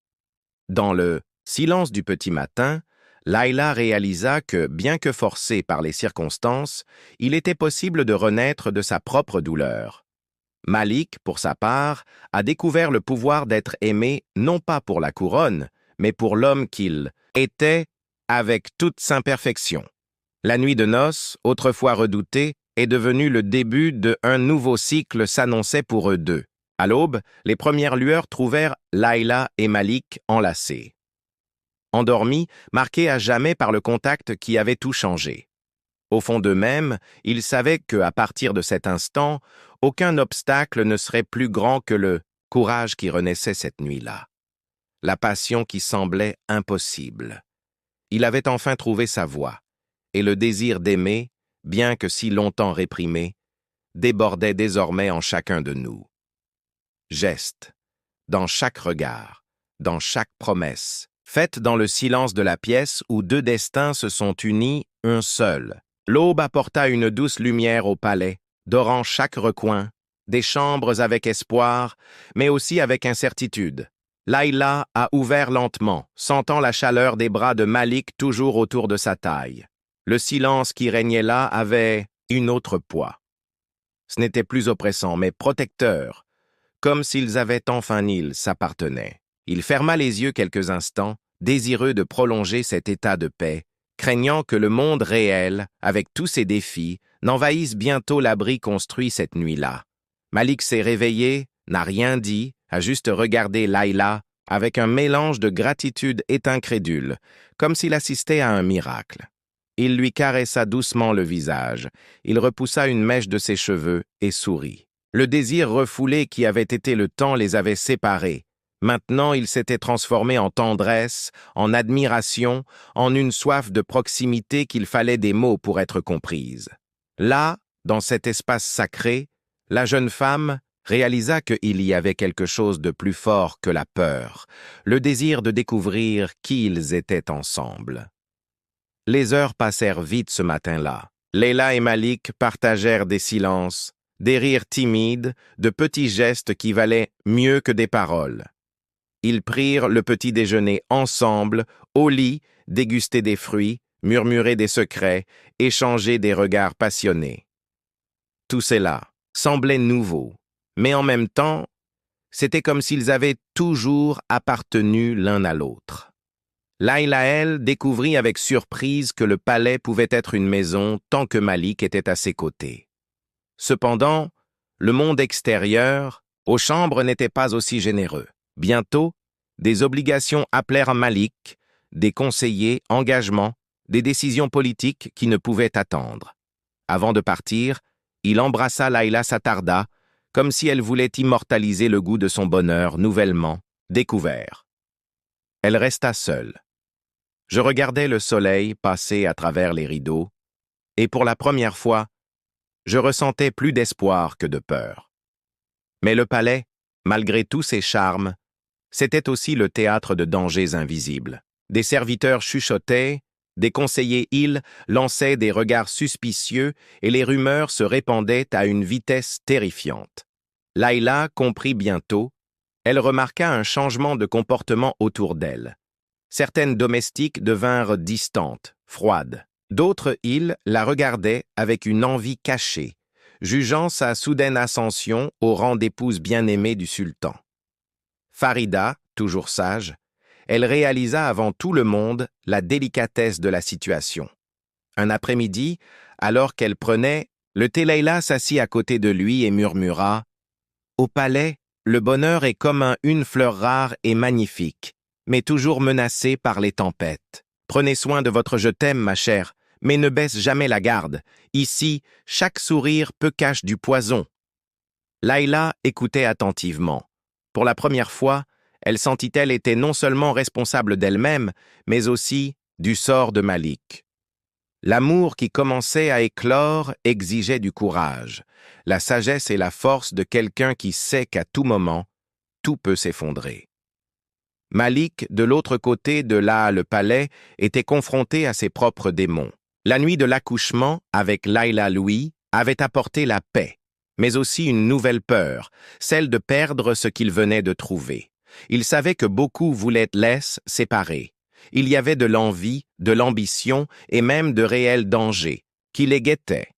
Dans le silence du petit matin, Layla réalisa que, bien que forcé par les circonstances, il était possible de renaître de sa propre douleur. Malik, pour sa part, a découvert le pouvoir d'être aimé non pas pour la couronne, mais pour l'homme qu'il était avec toute sa perfection. La nuit de noces, autrefois redoutée, est devenue le début d'un nouveau cycle s'annonçait pour eux deux. À l'aube, les premières lueurs trouvèrent Layla et Malik enlacés. Endormis, marqués à jamais par le contact qui avait tout changé. Au fond d'eux-mêmes, ils savaient qu'à partir de cet instant, aucun obstacle ne serait plus grand que le courage qui renaissait cette nuit-là. La passion qui semblait impossible. Il avait enfin trouvé sa voie, et le désir d'aimer, bien que si longtemps réprimé, débordait désormais en chacun de nous. Geste, dans chaque regard, dans chaque promesse, faite dans le silence de la pièce où deux destins se sont unis, un seul. L'aube apporta une douce lumière au palais, dorant chaque recoin, des chambres avec espoir, mais aussi avec incertitude. Layla a ouvert lentement, sentant la chaleur des bras de Malik toujours autour de sa taille. Le silence qui régnait là avait une autre poids. Ce n'était plus oppressant, mais protecteur, comme s'ils avaient enfin ils s'appartenaient. Il ferma les yeux quelques instants, désireux de prolonger cet état de paix, craignant que le monde réel, avec tous ses défis, n'envahisse bientôt l'abri construit cette nuit-là. Malik s'est réveillé, n'a rien dit, a juste regardé Layla avec un mélange de gratitude et d'incrédule, comme s'il assistait à un miracle. Il lui caressa doucement le visage, il repoussa une mèche de ses cheveux et sourit. Le désir refoulé qui avait été le temps les avait séparés. Maintenant, il s'était transformé en tendresse, en admiration, en une soif de proximité qu'il fallait des mots pour être comprise. Là, dans cet espace sacré, la jeune femme réalisa qu'il y avait quelque chose de plus fort que la peur, le désir de découvrir qui ils étaient ensemble. Les heures passèrent vite ce matin-là. Leila et Malik partagèrent des silences, des rires timides, de petits gestes qui valaient mieux que des paroles. Ils prirent le petit déjeuner ensemble, au lit, déguster des fruits, murmurer des secrets, échanger des regards passionnés. Tout cela semblait nouveau, mais en même temps, c'était comme s'ils avaient toujours appartenu l'un à l'autre. Layla, elle, découvrit avec surprise que le palais pouvait être une maison tant que Malik était à ses côtés. Cependant, le monde extérieur, aux chambres, n'était pas aussi généreux. Bientôt, des obligations appelèrent Malik, des conseillers, engagements, des décisions politiques qui ne pouvaient attendre. Avant de partir, il embrassa Layla s'attarda, comme si elle voulait immortaliser le goût de son bonheur nouvellement découvert. Elle resta seule. Je regardais le soleil passer à travers les rideaux, et pour la première fois, je ressentais plus d'espoir que de peur. Mais le palais, malgré tous ses charmes, c'était aussi le théâtre de dangers invisibles. Des serviteurs chuchotaient, des conseillers lançaient des regards suspicieux et les rumeurs se répandaient à une vitesse terrifiante. Layla comprit bientôt, elle remarqua un changement de comportement autour d'elle. Certaines domestiques devinrent distantes, froides. D'autres, la regardaient avec une envie cachée, jugeant sa soudaine ascension au rang d'épouse bien-aimée du sultan. Farida, toujours sage, elle réalisa avant tout le monde la délicatesse de la situation. Un après-midi, alors qu'elle prenait, le thé, Layla s'assit à côté de lui et murmura « Au palais, le bonheur est comme une fleur rare et magnifique, mais toujours menacée par les tempêtes. Prenez soin de votre je t'aime, ma chère, mais ne baisse jamais la garde. Ici, chaque sourire peut cacher du poison. » Layla écoutait attentivement. Pour la première fois, elle sentit qu'elle était non seulement responsable d'elle-même, mais aussi du sort de Malik. L'amour qui commençait à éclore exigeait du courage, la sagesse et la force de quelqu'un qui sait qu'à tout moment, tout peut s'effondrer. Malik, de l'autre côté de le palais, était confronté à ses propres démons. La nuit de l'accouchement, avec Layla Louis, avait apporté la paix, mais aussi une nouvelle peur, celle de perdre ce qu'il venait de trouver. Il savait que beaucoup voulaient laisser séparer. Il y avait de l'envie, de l'ambition et même de réels dangers qui les guettaient.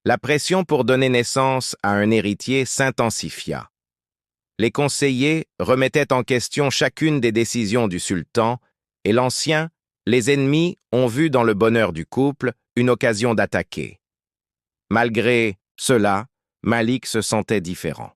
La pression pour donner naissance à un héritier s'intensifia. Les conseillers remettaient en question chacune des décisions du sultan et l'ancien, les ennemis, ont vu dans le bonheur du couple une occasion d'attaquer. Malgré cela, Malik se sentait différent.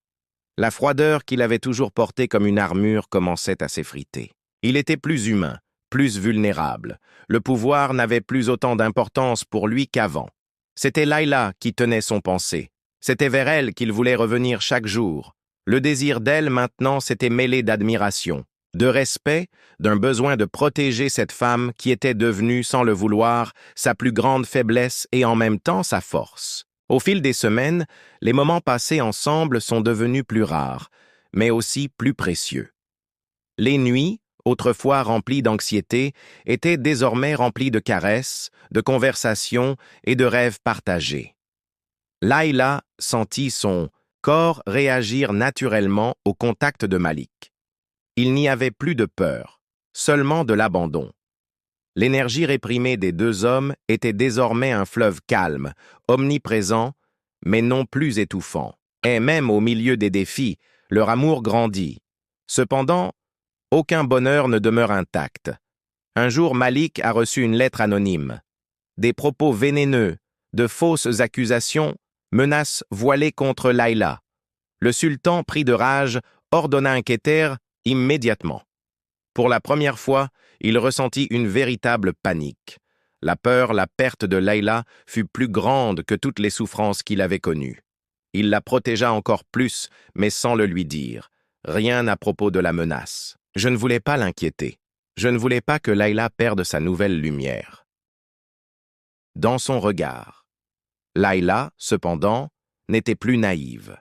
La froideur qu'il avait toujours portée comme une armure commençait à s'effriter. Il était plus humain, plus vulnérable. Le pouvoir n'avait plus autant d'importance pour lui qu'avant. C'était Layla qui tenait son pensée. C'était vers elle qu'il voulait revenir chaque jour. Le désir d'elle maintenant s'était mêlé d'admiration, de respect, d'un besoin de protéger cette femme qui était devenue, sans le vouloir, sa plus grande faiblesse et en même temps sa force. Au fil des semaines, les moments passés ensemble sont devenus plus rares, mais aussi plus précieux. Les nuits, autrefois remplies d'anxiété, étaient désormais remplies de caresses, de conversations et de rêves partagés. Layla sentit son corps réagir naturellement au contact de Malik. Il n'y avait plus de peur, seulement de l'abandon. L'énergie réprimée des deux hommes était désormais un fleuve calme, omniprésent, mais non plus étouffant. Et même au milieu des défis, leur amour grandit. Cependant, aucun bonheur ne demeure intact. Un jour, Malik a reçu une lettre anonyme. Des propos vénéneux, de fausses accusations, menaces voilées contre Layla. Le sultan, pris de rage, ordonna un quêteur immédiatement. Pour la première fois, il ressentit une véritable panique. La peur, la perte de Layla fut plus grande que toutes les souffrances qu'il avait connues. Il la protégea encore plus, mais sans le lui dire. Rien à propos de la menace. Je ne voulais pas l'inquiéter. Je ne voulais pas que Layla perde sa nouvelle lumière. Dans son regard. Layla, cependant, n'était plus naïve.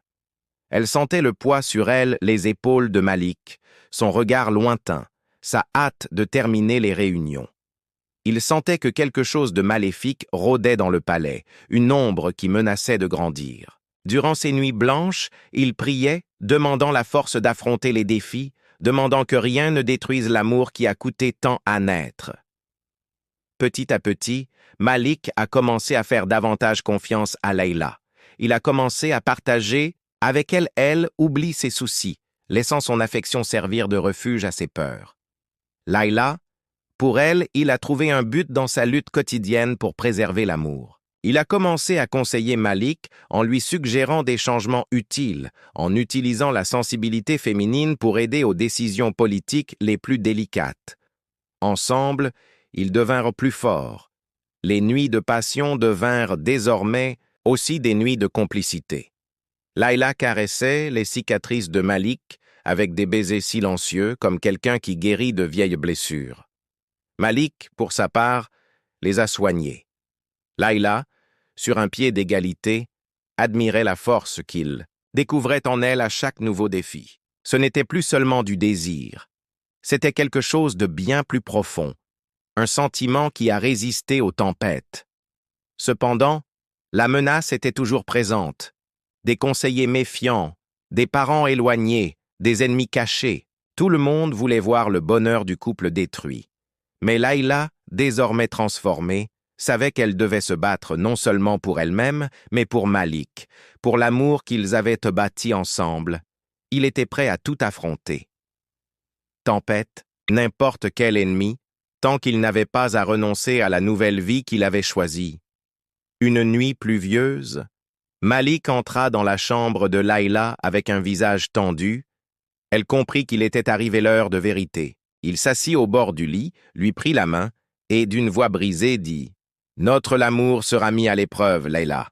Elle sentait le poids sur elle, les épaules de Malik, son regard lointain, sa hâte de terminer les réunions. Il sentait que quelque chose de maléfique rôdait dans le palais, une ombre qui menaçait de grandir. Durant ces nuits blanches, il priait, demandant la force d'affronter les défis, demandant que rien ne détruise l'amour qui a coûté tant à naître. Petit à petit, Malik a commencé à faire davantage confiance à Layla. Il a commencé à partager avec elle oublie ses soucis, laissant son affection servir de refuge à ses peurs. Layla, pour elle, il a trouvé un but dans sa lutte quotidienne pour préserver l'amour. Il a commencé à conseiller Malik en lui suggérant des changements utiles, en utilisant la sensibilité féminine pour aider aux décisions politiques les plus délicates. Ensemble, ils devinrent plus forts. Les nuits de passion devinrent désormais aussi des nuits de complicité. Layla caressait les cicatrices de Malik avec des baisers silencieux comme quelqu'un qui guérit de vieilles blessures. Malik, pour sa part, les a soignées. Layla, sur un pied d'égalité, admirait la force qu'il découvrait en elle à chaque nouveau défi. Ce n'était plus seulement du désir, c'était quelque chose de bien plus profond, un sentiment qui a résisté aux tempêtes. Cependant, la menace était toujours présente. Des conseillers méfiants, des parents éloignés, des ennemis cachés, tout le monde voulait voir le bonheur du couple détruit. Mais Layla, désormais transformée, savait qu'elle devait se battre non seulement pour elle-même, mais pour Malik, pour l'amour qu'ils avaient bâti ensemble. Il était prêt à tout affronter. Tempête, n'importe quel ennemi, tant qu'il n'avait pas à renoncer à la nouvelle vie qu'il avait choisie. Une nuit pluvieuse, Malik entra dans la chambre de Layla avec un visage tendu. Elle comprit qu'il était arrivé l'heure de vérité. Il s'assit au bord du lit, lui prit la main et, d'une voix brisée, dit « Notre amour sera mis à l'épreuve, Layla.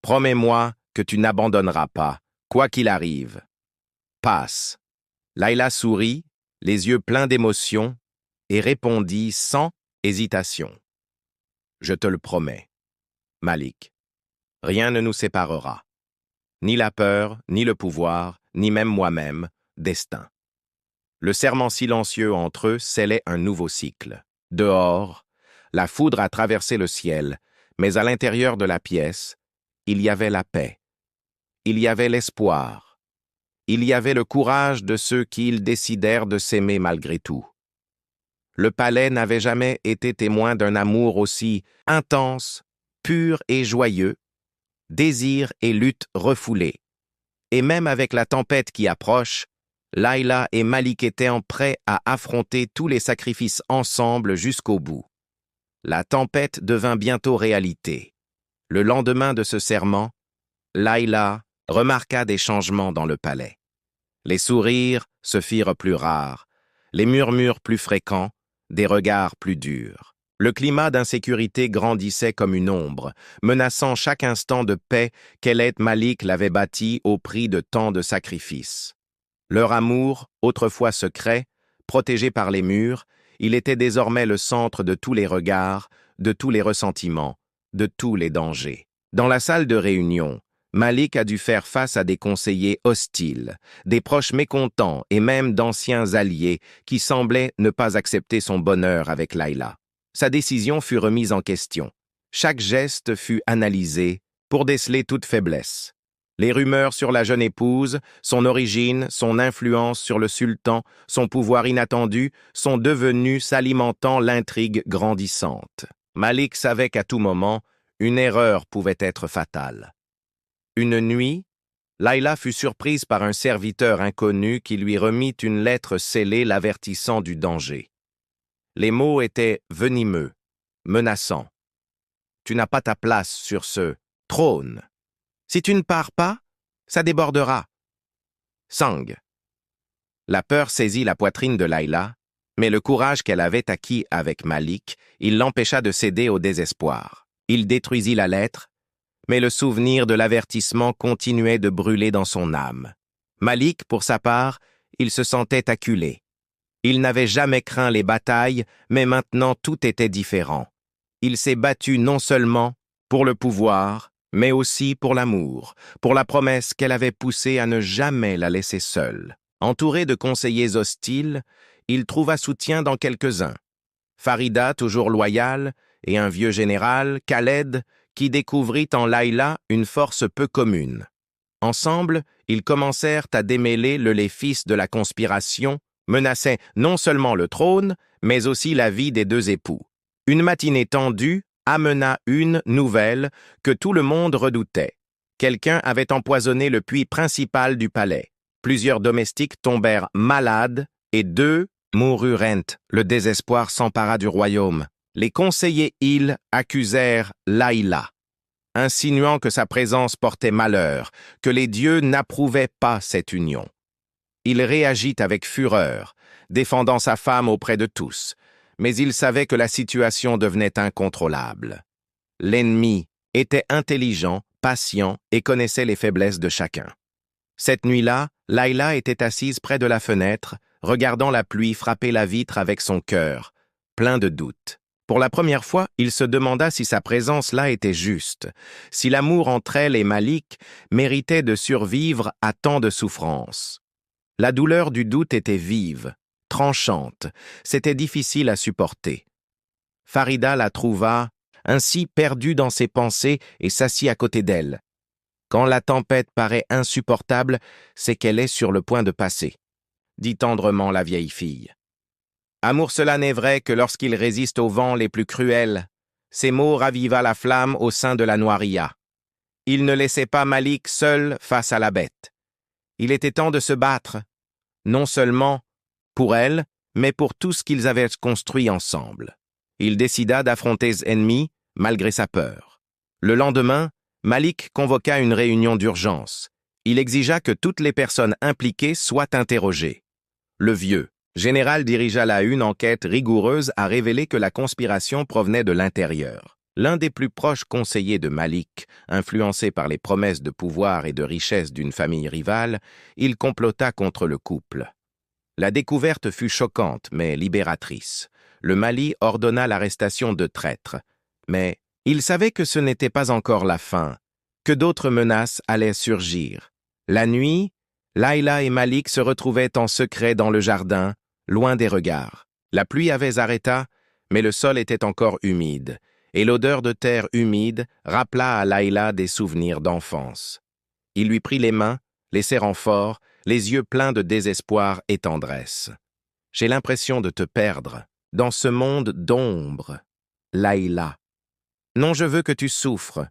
Promets-moi que tu n'abandonneras pas, quoi qu'il arrive. Passe. » Layla sourit, les yeux pleins d'émotion, et répondit sans hésitation. « Je te le promets, Malik. Rien ne nous séparera. Ni la peur, ni le pouvoir, ni même moi-même, destin. » Le serment silencieux entre eux scellait un nouveau cycle. Dehors, la foudre a traversé le ciel, mais à l'intérieur de la pièce, il y avait la paix. Il y avait l'espoir. Il y avait le courage de ceux qui décidèrent de s'aimer malgré tout. Le palais n'avait jamais été témoin d'un amour aussi intense, pur et joyeux, désir et lutte refoulés. Et même avec la tempête qui approche, Layla et Malik étaient prêts à affronter tous les sacrifices ensemble jusqu'au bout. La tempête devint bientôt réalité. Le lendemain de ce serment, Layla remarqua des changements dans le palais. Les sourires se firent plus rares, les murmures plus fréquents, des regards plus durs. Le climat d'insécurité grandissait comme une ombre, menaçant chaque instant de paix qu'Elet Malik l'avait bâti au prix de tant de sacrifices. Leur amour, autrefois secret, protégé par les murs, il était désormais le centre de tous les regards, de tous les ressentiments, de tous les dangers. Dans la salle de réunion, Malik a dû faire face à des conseillers hostiles, des proches mécontents et même d'anciens alliés qui semblaient ne pas accepter son bonheur avec Layla. Sa décision fut remise en question. Chaque geste fut analysé pour déceler toute faiblesse. Les rumeurs sur la jeune épouse, son origine, son influence sur le sultan, son pouvoir inattendu, sont devenues s'alimentant l'intrigue grandissante. Malik savait qu'à tout moment, une erreur pouvait être fatale. Une nuit, Layla fut surprise par un serviteur inconnu qui lui remit une lettre scellée l'avertissant du danger. Les mots étaient venimeux, menaçants. « Tu n'as pas ta place sur ce trône. Si tu ne pars pas, ça débordera. Sang. » La peur saisit la poitrine de Layla, mais le courage qu'elle avait acquis avec Malik, il l'empêcha de céder au désespoir. Il détruisit la lettre, mais le souvenir de l'avertissement continuait de brûler dans son âme. Malik, pour sa part, il se sentait acculé. Il n'avait jamais craint les batailles, mais maintenant tout était différent. Il s'est battu non seulement pour le pouvoir, mais aussi pour l'amour, pour la promesse qu'elle avait poussée à ne jamais la laisser seule. Entouré de conseillers hostiles, il trouva soutien dans quelques-uns. Farida, toujours loyale, et un vieux général, Khaled, qui découvrit en Layla une force peu commune. Ensemble, ils commencèrent à démêler les fils de la conspiration, menaçaient non seulement le trône, mais aussi la vie des deux époux. Une matinée tendue amena une nouvelle que tout le monde redoutait. Quelqu'un avait empoisonné le puits principal du palais. Plusieurs domestiques tombèrent malades et 2 moururent. Le désespoir s'empara du royaume. Les conseillers Hill accusèrent Layla, insinuant que sa présence portait malheur, que les dieux n'approuvaient pas cette union. Il réagit avec fureur, défendant sa femme auprès de tous, mais il savait que la situation devenait incontrôlable. L'ennemi était intelligent, patient et connaissait les faiblesses de chacun. Cette nuit-là, Layla était assise près de la fenêtre, regardant la pluie frapper la vitre avec son cœur, plein de doutes. Pour la première fois, il se demanda si sa présence là était juste, si l'amour entre elle et Malik méritait de survivre à tant de souffrances. La douleur du doute était vive, tranchante, c'était difficile à supporter. Farida la trouva ainsi perdue dans ses pensées et s'assit à côté d'elle. Quand la tempête paraît insupportable, c'est qu'elle est sur le point de passer, dit tendrement la vieille fille. Amour, cela n'est vrai que lorsqu'il résiste aux vents les plus cruels. Ces mots raviva la flamme au sein de la Noiria. Il ne laissait pas Malik seul face à la bête. Il était temps de se battre, non seulement pour elle, mais pour tout ce qu'ils avaient construit ensemble. Il décida d'affronter ses ennemis, malgré sa peur. Le lendemain, Malik convoqua une réunion d'urgence. Il exigea que toutes les personnes impliquées soient interrogées. Le vieux général dirigea une enquête rigoureuse à révéler que la conspiration provenait de l'intérieur. L'un des plus proches conseillers de Malik, influencé par les promesses de pouvoir et de richesse d'une famille rivale, il complota contre le couple. La découverte fut choquante mais libératrice. Le Mali ordonna l'arrestation de traîtres, mais il savait que ce n'était pas encore la fin, que d'autres menaces allaient surgir. La nuit, Layla et Malik se retrouvaient en secret dans le jardin, loin des regards. La pluie avait arrêté, mais le sol était encore humide, et l'odeur de terre humide rappela à Layla des souvenirs d'enfance. Il lui prit les mains, les serrant fort, les yeux pleins de désespoir et tendresse. « J'ai l'impression de te perdre, dans ce monde d'ombre, Layla. Non, je veux que tu souffres.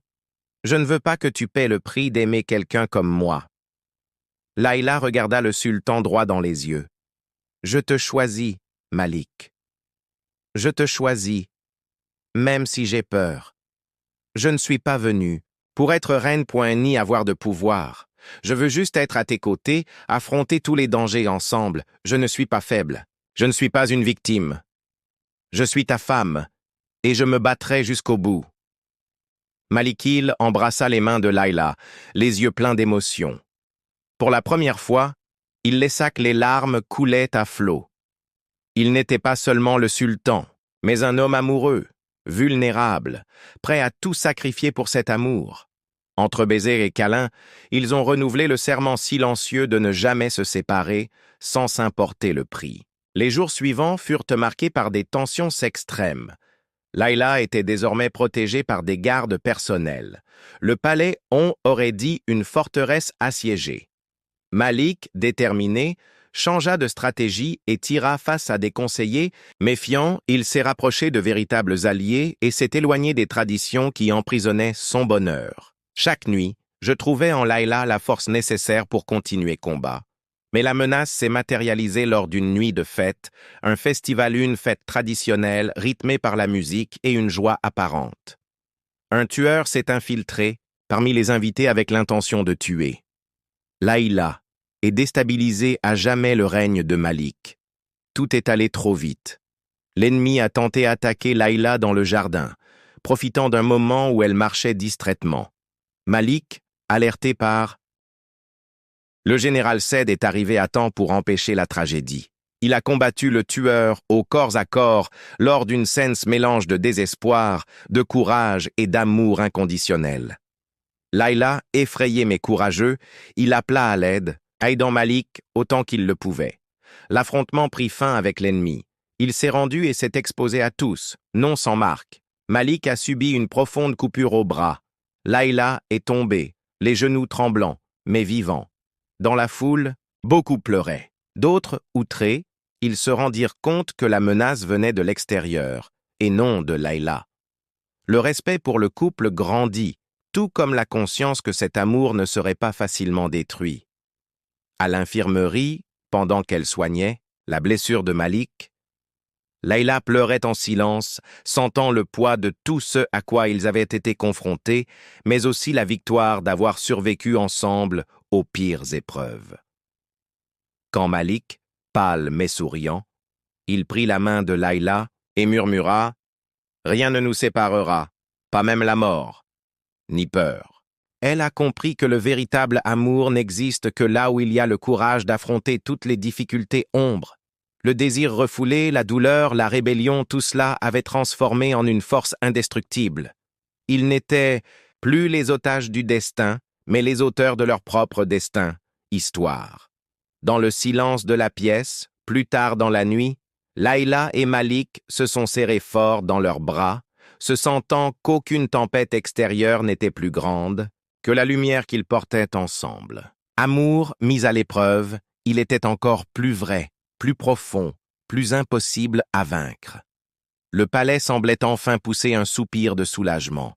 Je ne veux pas que tu paies le prix d'aimer quelqu'un comme moi. » Layla regarda le sultan droit dans les yeux. « Je te choisis, Malik. Je te choisis, même si j'ai peur. Je ne suis pas venue pour être reine ni avoir de pouvoir. Je veux juste être à tes côtés, affronter tous les dangers ensemble. Je ne suis pas faible. Je ne suis pas une victime. Je suis ta femme, et je me battrai jusqu'au bout. » Malikil embrassa les mains de Layla, les yeux pleins d'émotion. Pour la première fois, il laissa que les larmes coulaient à flots. Il n'était pas seulement le sultan, mais un homme amoureux, vulnérable, prêt à tout sacrifier pour cet amour. Entre baisers et câlins, ils ont renouvelé le serment silencieux de ne jamais se séparer sans s'importer le prix. Les jours suivants furent marqués par des tensions extrêmes. Layla était désormais protégée par des gardes personnels. Le palais, on aurait dit, une forteresse assiégée. Malik, déterminé, changea de stratégie et tira face à des conseillers. Méfiant, il s'est rapproché de véritables alliés et s'est éloigné des traditions qui emprisonnaient son bonheur. Chaque nuit, je trouvais en Layla la force nécessaire pour continuer combat. Mais la menace s'est matérialisée lors d'une nuit de fête, un festival, une fête traditionnelle rythmée par la musique et une joie apparente. Un tueur s'est infiltré parmi les invités avec l'intention de tuer. Layla est déstabilisé à jamais le règne de Malik. Tout est allé trop vite. L'ennemi a tenté d'attaquer Layla dans le jardin, profitant d'un moment où elle marchait distraitement. Malik, alerté par le général Said, est arrivé à temps pour empêcher la tragédie. Il a combattu le tueur au corps à corps lors d'une scène mélange de désespoir, de courage et d'amour inconditionnel. Layla, effrayé mais courageux, il appela à l'aide, aidant Malik autant qu'il le pouvait. L'affrontement prit fin avec l'ennemi. Il s'est rendu et s'est exposé à tous, non sans marque. Malik a subi une profonde coupure au bras. Layla est tombée, les genoux tremblants, mais vivants. Dans la foule, beaucoup pleuraient. D'autres, outrés, ils se rendirent compte que la menace venait de l'extérieur, et non de Layla. Le respect pour le couple grandit, tout comme la conscience que cet amour ne serait pas facilement détruit. À l'infirmerie, pendant qu'elle soignait la blessure de Malik, Layla pleurait en silence, sentant le poids de tout ce à quoi ils avaient été confrontés, mais aussi la victoire d'avoir survécu ensemble aux pires épreuves. Quand Malik, pâle mais souriant, il prit la main de Layla et murmura « Rien ne nous séparera, pas même la mort, ni peur. » Elle a compris que le véritable amour n'existe que là où il y a le courage d'affronter toutes les difficultés ombres. Le désir refoulé, la douleur, la rébellion, tout cela avait transformé en une force indestructible. Ils n'étaient plus les otages du destin, mais les auteurs de leur propre destin, histoire. Dans le silence de la pièce, plus tard dans la nuit, Layla et Malik se sont serrés fort dans leurs bras, se sentant qu'aucune tempête extérieure n'était plus grande que la lumière qu'ils portaient ensemble. Amour mis à l'épreuve, il était encore plus vrai, plus profond, plus impossible à vaincre. Le palais semblait enfin pousser un soupir de soulagement.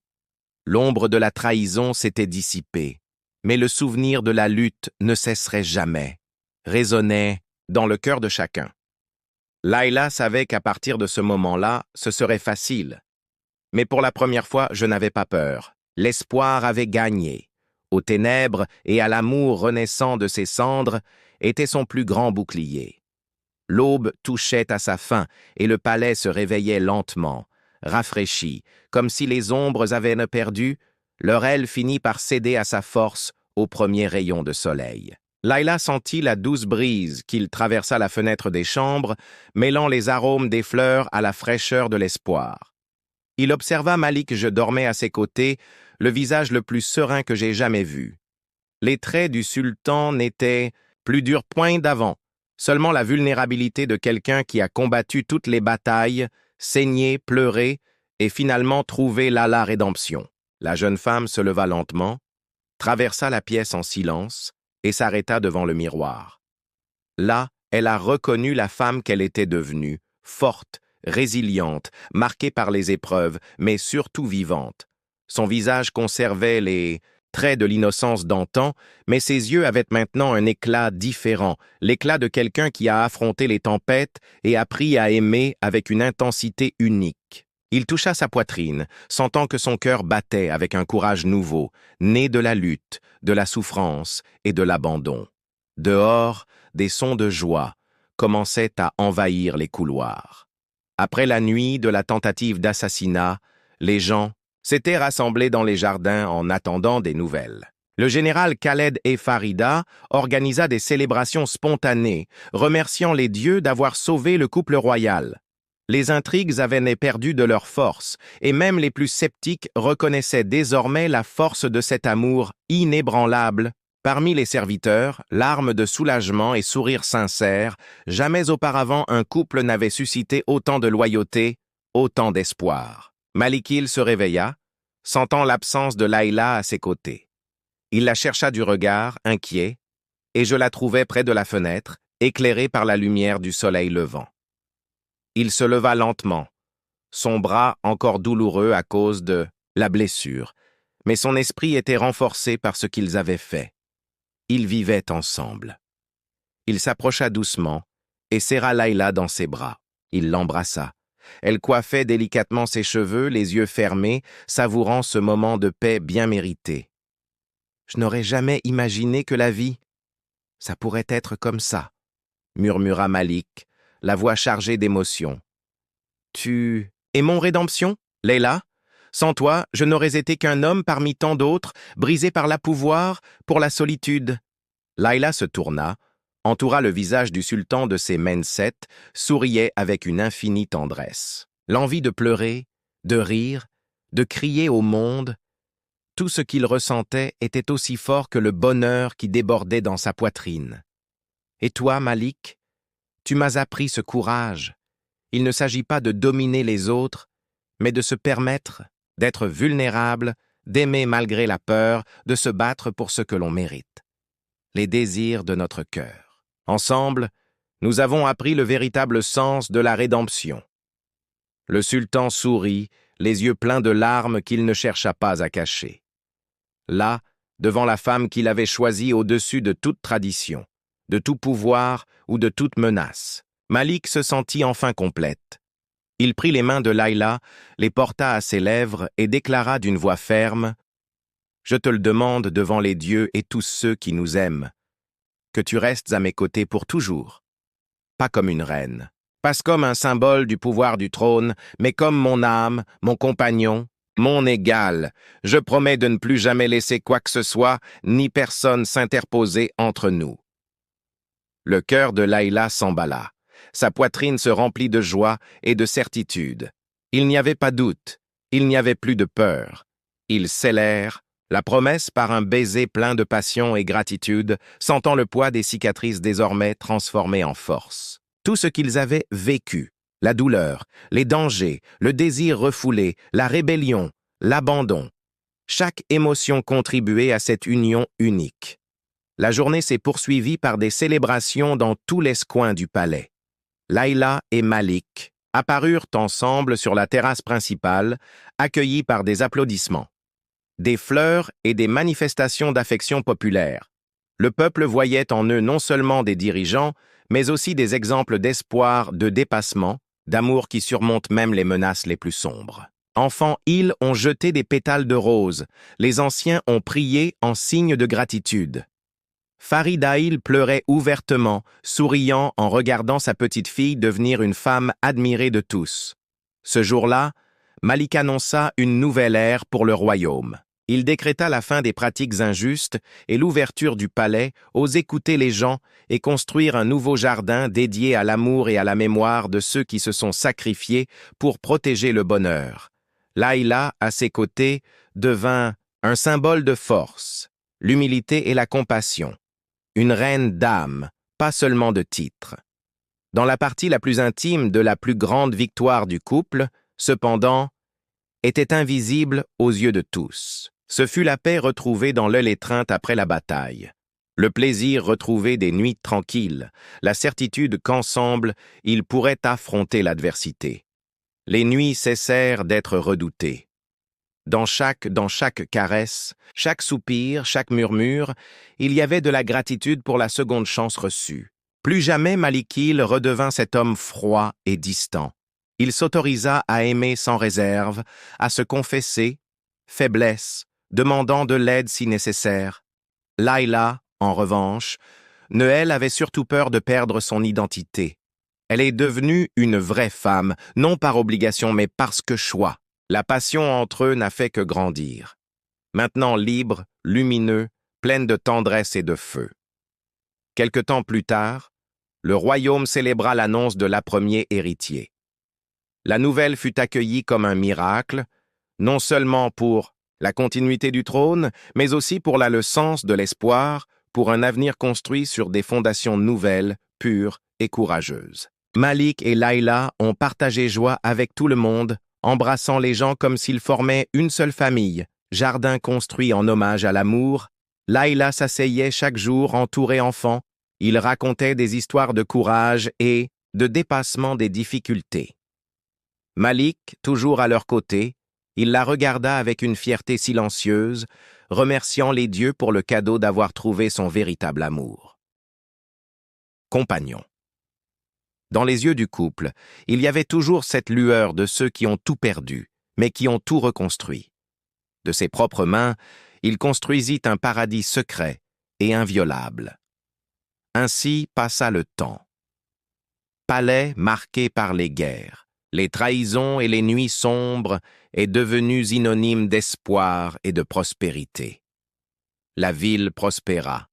L'ombre de la trahison s'était dissipée, mais le souvenir de la lutte ne cesserait jamais, résonnait dans le cœur de chacun. Layla savait qu'à partir de ce moment-là, ce serait facile. Mais pour la première fois, je n'avais pas peur. L'espoir avait gagné. Aux ténèbres et à l'amour renaissant de ses cendres était son plus grand bouclier. L'aube touchait à sa fin et le palais se réveillait lentement, rafraîchi, comme si les ombres avaient perdu, leur aile finit par céder à sa force au premier rayon de soleil. Layla sentit la douce brise qu'il traversa la fenêtre des chambres, mêlant les arômes des fleurs à la fraîcheur de l'espoir. Il observa Malik, je dormais à ses côtés, le visage le plus serein que j'ai jamais vu. Les traits du sultan n'étaient plus durs point d'avant, seulement la vulnérabilité de quelqu'un qui a combattu toutes les batailles, saigné, pleuré, et finalement trouvé là la rédemption. La jeune femme se leva lentement, traversa la pièce en silence et s'arrêta devant le miroir. Là, elle a reconnu la femme qu'elle était devenue, forte, résiliente, marquée par les épreuves, mais surtout vivante. Son visage conservait les traits de l'innocence d'antan, mais ses yeux avaient maintenant un éclat différent, l'éclat de quelqu'un qui a affronté les tempêtes et appris à aimer avec une intensité unique. Il toucha sa poitrine, sentant que son cœur battait avec un courage nouveau, né de la lutte, de la souffrance et de l'abandon. Dehors, des sons de joie commençaient à envahir les couloirs. Après la nuit de la tentative d'assassinat, les gens s'étaient rassemblés dans les jardins en attendant des nouvelles. Le général Khaled et Farida organisa des célébrations spontanées, remerciant les dieux d'avoir sauvé le couple royal. Les intrigues avaient perdu de leur force, et même les plus sceptiques reconnaissaient désormais la force de cet amour inébranlable. Parmi les serviteurs, larmes de soulagement et sourires sincères, jamais auparavant un couple n'avait suscité autant de loyauté, autant d'espoir. Malikil se réveilla, sentant l'absence de Layla à ses côtés. Il la chercha du regard, inquiet, et je la trouvai près de la fenêtre, éclairée par la lumière du soleil levant. Il se leva lentement, son bras encore douloureux à cause de la blessure, mais son esprit était renforcé par ce qu'ils avaient fait. Ils vivaient ensemble. Il s'approcha doucement et serra Layla dans ses bras. Il l'embrassa. Elle coiffait délicatement ses cheveux, les yeux fermés, savourant ce moment de paix bien mérité. « Je n'aurais jamais imaginé que la vie, ça pourrait être comme ça, » murmura Malik, la voix chargée d'émotion. « Tu es mon rédemption, Layla? Sans toi, je n'aurais été qu'un homme parmi tant d'autres, brisé par l'appouvoir, pour la solitude. » Layla se tourna, entoura le visage du sultan de ses mensettes, souriait avec une infinie tendresse. L'envie de pleurer, de rire, de crier au monde, tout ce qu'il ressentait était aussi fort que le bonheur qui débordait dans sa poitrine. Et toi, Malik, tu m'as appris ce courage. Il ne s'agit pas de dominer les autres, mais de se permettre d'être vulnérable, d'aimer malgré la peur, de se battre pour ce que l'on mérite. Les désirs de notre cœur. Ensemble, nous avons appris le véritable sens de la rédemption. Le sultan sourit, les yeux pleins de larmes qu'il ne chercha pas à cacher. Là, devant la femme qu'il avait choisie au-dessus de toute tradition, de tout pouvoir ou de toute menace, Malik se sentit enfin complète. Il prit les mains de Layla, les porta à ses lèvres et déclara d'une voix ferme « Je te le demande devant les dieux et tous ceux qui nous aiment, que tu restes à mes côtés pour toujours. Pas comme une reine, pas comme un symbole du pouvoir du trône, mais comme mon âme, mon compagnon, mon égal. Je promets de ne plus jamais laisser quoi que ce soit, ni personne s'interposer entre nous. » Le cœur de Layla s'emballa. Sa poitrine se remplit de joie et de certitude. Il n'y avait pas doute, il n'y avait plus de peur. Ils scellèrent la promesse par un baiser plein de passion et gratitude, sentant le poids des cicatrices désormais transformées en force. Tout ce qu'ils avaient vécu, la douleur, les dangers, le désir refoulé, la rébellion, l'abandon, chaque émotion contribuait à cette union unique. La journée s'est poursuivie par des célébrations dans tous les coins du palais. Layla et Malik apparurent ensemble sur la terrasse principale, accueillis par des applaudissements, des fleurs et des manifestations d'affection populaire. Le peuple voyait en eux non seulement des dirigeants, mais aussi des exemples d'espoir, de dépassement, d'amour qui surmontent même les menaces les plus sombres. Enfants, ils ont jeté des pétales de rose, les anciens ont prié en signe de gratitude. Farid Aïl pleurait ouvertement, souriant en regardant sa petite fille devenir une femme admirée de tous. Ce jour-là, Malik annonça une nouvelle ère pour le royaume. Il décréta la fin des pratiques injustes et l'ouverture du palais, ose écouter les gens et construire un nouveau jardin dédié à l'amour et à la mémoire de ceux qui se sont sacrifiés pour protéger le bonheur. Layla, à ses côtés, devint un symbole de force, l'humilité et la compassion. Une reine d'âme, pas seulement de titre. Dans la partie la plus intime de la plus grande victoire du couple, cependant, était invisible aux yeux de tous. Ce fut la paix retrouvée dans l'étreinte après la bataille. Le plaisir retrouvé des nuits tranquilles, la certitude qu'ensemble, ils pourraient affronter l'adversité. Les nuits cessèrent d'être redoutées. Dans chaque caresse, chaque soupir, chaque murmure, il y avait de la gratitude pour la seconde chance reçue. Plus jamais Malikil redevint cet homme froid et distant. Il s'autorisa à aimer sans réserve, à se confesser, faiblesse, demandant de l'aide si nécessaire. Layla, en revanche, elle avait surtout peur de perdre son identité. Elle est devenue une vraie femme, non par obligation mais parce que choix. La passion entre eux n'a fait que grandir. Maintenant libre, lumineux, pleine de tendresse et de feu. Quelque temps plus tard, le royaume célébra l'annonce de la première héritier. La nouvelle fut accueillie comme un miracle, non seulement pour la continuité du trône, mais aussi pour le sens de l'espoir, pour un avenir construit sur des fondations nouvelles, pures et courageuses. Malik et Layla ont partagé joie avec tout le monde, embrassant les gens comme s'ils formaient une seule famille, jardin construit en hommage à l'amour. Layla s'asseyait chaque jour entourée enfants. Il racontait des histoires de courage et de dépassement des difficultés. Malik, toujours à leur côté, il la regarda avec une fierté silencieuse, remerciant les dieux pour le cadeau d'avoir trouvé son véritable amour. Compagnon. Dans les yeux du couple, il y avait toujours cette lueur de ceux qui ont tout perdu, mais qui ont tout reconstruit. De ses propres mains, il construisit un paradis secret et inviolable. Ainsi passa le temps. Palais marqué par les guerres, les trahisons et les nuits sombres est devenu synonyme d'espoir et de prospérité. La ville prospéra.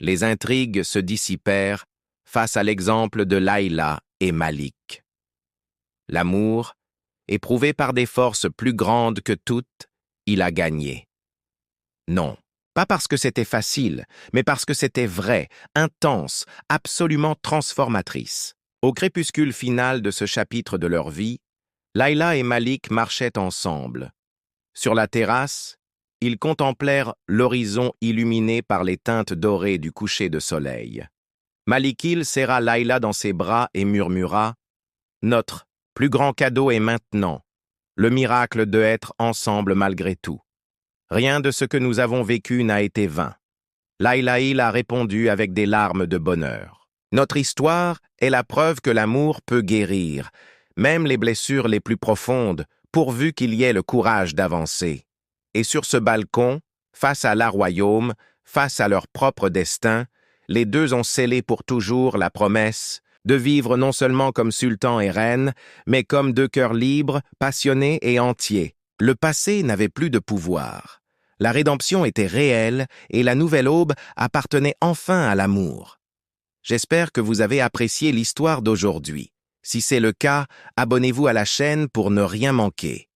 Les intrigues se dissipèrent face à l'exemple de Layla et Malik. L'amour, éprouvé par des forces plus grandes que toutes, il a gagné. Non, pas parce que c'était facile, mais parce que c'était vrai, intense, absolument transformatrice. Au crépuscule final de ce chapitre de leur vie, Layla et Malik marchaient ensemble. Sur la terrasse, ils contemplèrent l'horizon illuminé par les teintes dorées du coucher de soleil. Malikil serra Layla dans ses bras et murmura « Notre plus grand cadeau est maintenant, le miracle de être ensemble malgré tout. Rien de ce que nous avons vécu n'a été vain. » Laylaïl a répondu avec des larmes de bonheur. Notre histoire est la preuve que l'amour peut guérir, même les blessures les plus profondes, pourvu qu'il y ait le courage d'avancer. Et sur ce balcon, face à la royaume, face à leur propre destin, les deux ont scellé pour toujours la promesse de vivre non seulement comme sultan et reine, mais comme deux cœurs libres, passionnés et entiers. Le passé n'avait plus de pouvoir. La rédemption était réelle et la nouvelle aube appartenait enfin à l'amour. J'espère que vous avez apprécié l'histoire d'aujourd'hui. Si c'est le cas, abonnez-vous à la chaîne pour ne rien manquer.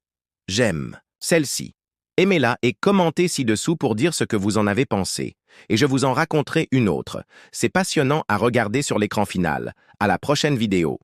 J'aime celle-ci. Aimez-la et commentez ci-dessous pour dire ce que vous en avez pensé. Et je vous en raconterai une autre. C'est passionnant à regarder sur l'écran final. À la prochaine vidéo.